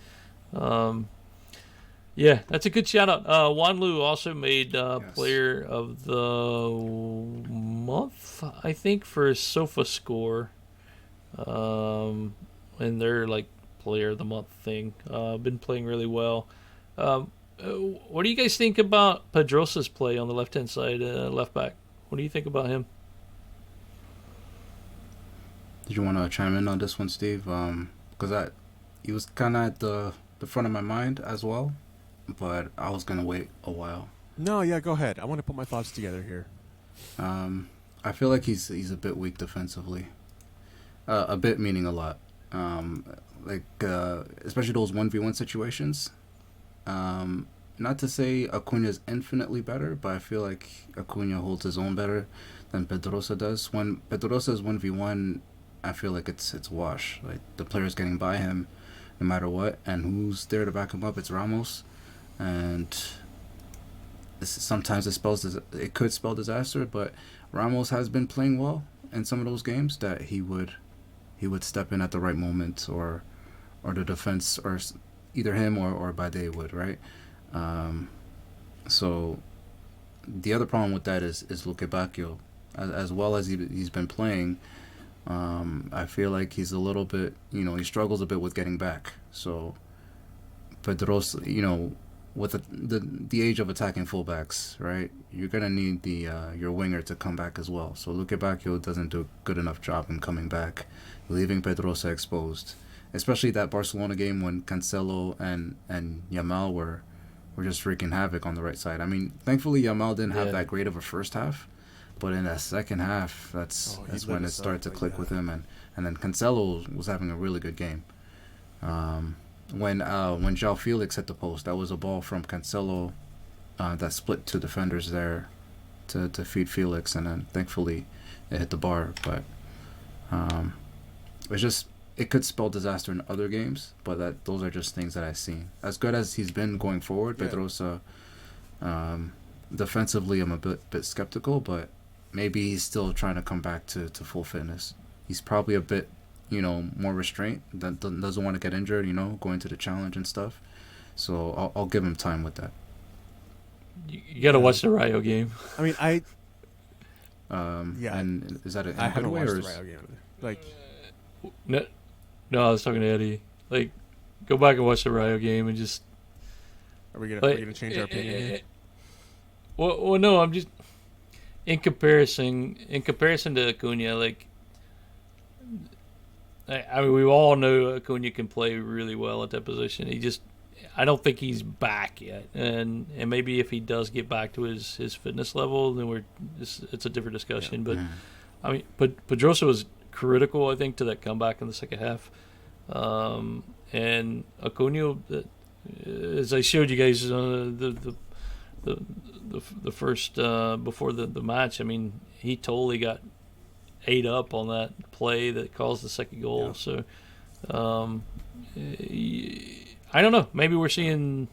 Yeah, that's a good shout out. Juan Lu also made player of the month, I think, for his Sofa Score, and their player of the month thing. Been playing really well. What do you guys think about Pedrosa's play on the left hand side, left back? What do you think about him? Did you want to chime in on this one, Steve? Because he was kind of at the front of my mind as well, but I was gonna wait a while. No, yeah, go ahead. I want to put my thoughts together here. I feel like he's a bit weak defensively. A bit meaning a lot. Especially those 1v1 situations. Not to say Acuña's infinitely better, but I feel like Acuña holds his own better than Pedrosa does. When Pedrosa's 1v1, I feel like it's wash. Like, the player's getting by him no matter what, and who's there to back him up? It's Ramos. And sometimes it could spell disaster, but Ramos has been playing well in some of those games that he would step in at the right moment, or the defense, or either him or Bade would, right? So the other problem with that is Luque Bacchio. As well as he's been playing, I feel like he's a little bit, he struggles a bit with getting back. So Pedrosa, with the age of attacking fullbacks, right? You're gonna need your winger to come back as well. So Luque Bacchio doesn't do a good enough job in coming back, leaving Pedrosa exposed. especially that Barcelona game when Cancelo and Yamal were just wreaking havoc on the right side. I mean, thankfully Yamal didn't have that great of a first half, but in that second half, that's when it started to click with him, and then Cancelo was having a really good game. When João Felix hit the post, that was a ball from Cancelo that split two defenders there to feed Felix, and then thankfully it hit the bar. But it could spell disaster in other games, but those are just things that I've seen. As good as he's been going forward, Pedrosa, defensively I'm a bit skeptical, but maybe he's still trying to come back to full fitness. He's probably a bit, more restraint, that doesn't want to get injured, going to the challenge and stuff. So I'll give him time with that. You got to watch the Rayo game. I mean, And is that I haven't watched the Rayo game. Like, no, I was talking to Eddie. Like, go back and watch the Rayo game and just. Are we gonna change our opinion here? Well, no, I'm just in comparison to Acuna. Like, I mean, we all know Acuna can play really well at that position. I don't think he's back yet, and maybe if he does get back to his fitness level, then it's a different discussion. But I mean, Pedrosa was critical, I think, to that comeback in the second half, and Acuna, as I showed you guys the first before the match. I mean, he totally got ate up on that play that caused the second goal. Yeah. So. I don't know. Maybe we're seeing.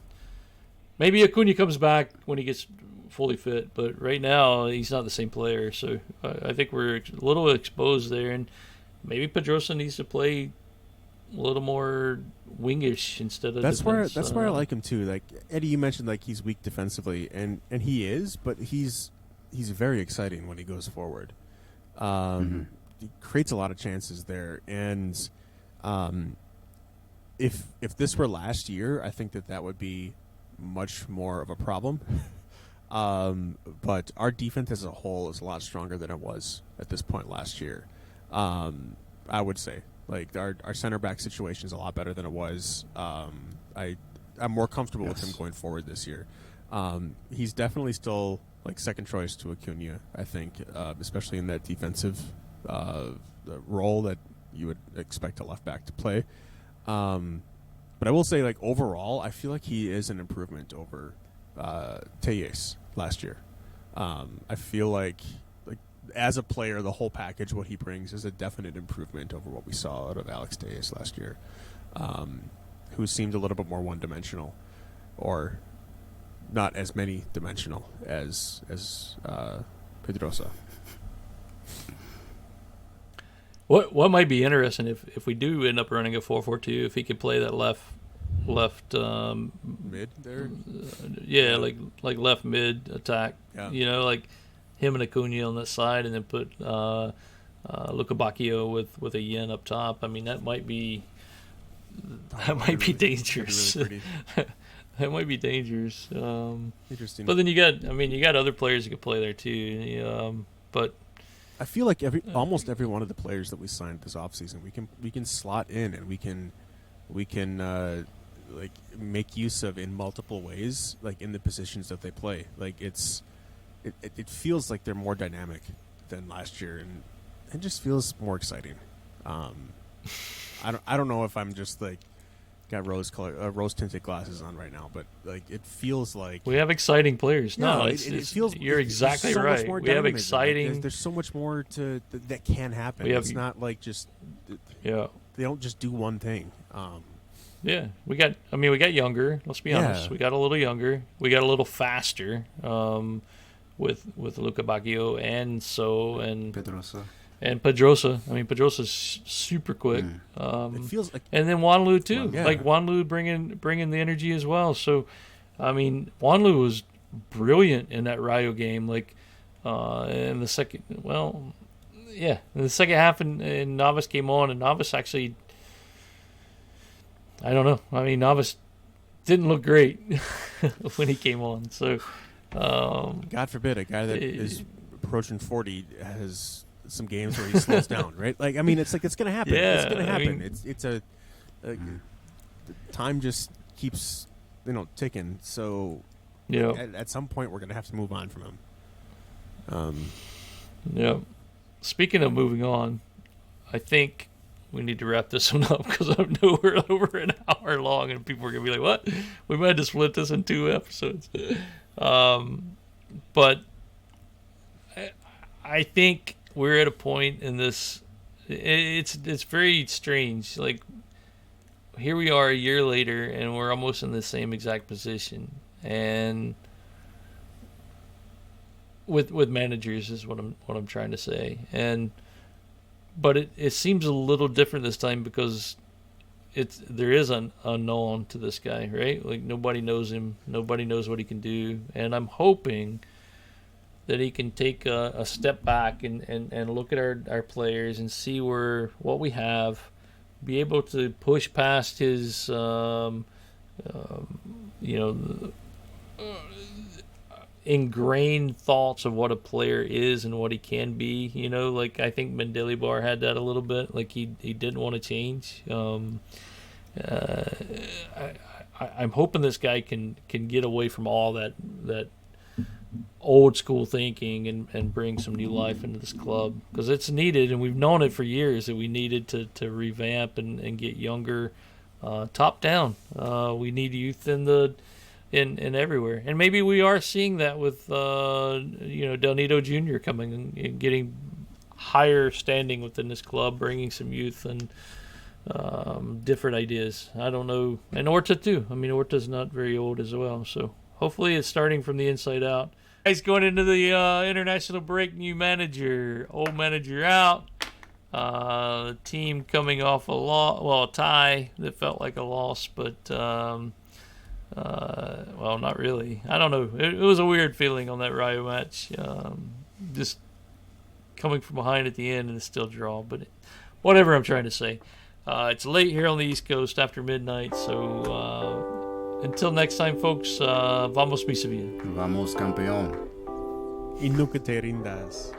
Maybe Acuna comes back when he gets fully fit, but right now he's not the same player. So I think we're a little exposed there, and maybe Pedrosa needs to play a little more wingish instead of. That's where I like him too. Like Eddie, you mentioned like he's weak defensively, and he is, but he's very exciting when he goes forward. He creates a lot of chances there, and. If this were last year, I think that would be much more of a problem. But our defense as a whole is a lot stronger than it was at this point last year. I would say, like our center back situation is a lot better than it was. I'm more comfortable with him going forward this year. He's definitely still like second choice to Acuna, I think, especially in that defensive role that you would expect a left back to play. But I will say, like, overall, I feel like he is an improvement over Tellez last year. I feel like as a player, the whole package, what he brings, is a definite improvement over what we saw out of Alex Tellez last year, who seemed a little bit more one-dimensional, or not as many-dimensional as Pedrosa. What might be interesting if we do end up running a 4-4-2, if he could play that left mid there, like left mid attack, like him and Acuna on that side, and then put Luca Bacchio with a Yen up top. I mean, that might be dangerous. Really that might be dangerous. Interesting. But then you got other players who could play there too. But I feel like almost every one of the players that we signed this offseason, we can slot in, and we can like make use of in multiple ways, like in the positions that they play. Like it feels like they're more dynamic than last year, and it just feels more exciting. I don't know if I'm just like got rose tinted glasses on right now, but like it feels like we have exciting players. No, it feels you're exactly so right. We have exciting. There's so much more that can happen. It's not like just they don't just do one thing. We got younger. Let's be honest. We got a little younger. We got a little faster. With Luca Bacchio and Pedrosa. And Pedrosa. I mean, Pedrosa's super quick. It feels like, and then Wanlu too. Like Wanlu bringing the energy as well. So, I mean, Wanlu was brilliant in that Rayo game. Like, in the second half, and Navas came on, and Navas actually, I don't know. I mean, Navas didn't look great when he came on. So, God forbid a guy that is approaching 40 has some games where he slows down, right? Like, I mean, it's going to happen. Yeah, it's going to happen. The time just keeps, ticking. So Yeah. at some point, we're going to have to move on from him. Yeah. Speaking of moving on, I think we need to wrap this one up because I know we're over an hour long and people are going to be like, what? We might have to split this in 2 episodes. But I think we're at a point in this. It's very strange. Like, here we are a year later, and we're almost in the same exact position. And with managers is what I'm trying to say. But it seems a little different this time because there is an unknown to this guy, right? Like, nobody knows him, nobody knows what he can do, and I'm hoping that he can take a step back and look at our players and see what we have, be able to push past his ingrained thoughts of what a player is and what he can be. Like, I think Mendilibar had that a little bit. Like, he didn't want to change. I'm hoping this guy can get away from all that old school thinking and bring some new life into this club, because it's needed, and we've known it for years that we needed to revamp and get younger, top down. We need youth in everywhere, and maybe we are seeing that with Del Nito Jr. coming and getting higher standing within this club, bringing some youth and different ideas. I don't know, and Orta too. I mean, Orta's not very old as well, so hopefully it's starting from the inside out. Guys, going into the international break, new manager, old manager out. The team coming off a tie that felt like a loss, but well, not really. I don't know. It was a weird feeling on that Rayo match. Just coming from behind at the end and it's still draw, but whatever I'm trying to say. It's late here on the East Coast after midnight, so until next time, folks, vamos mi Sevilla. Vamos campeón. Y nunca te rindas.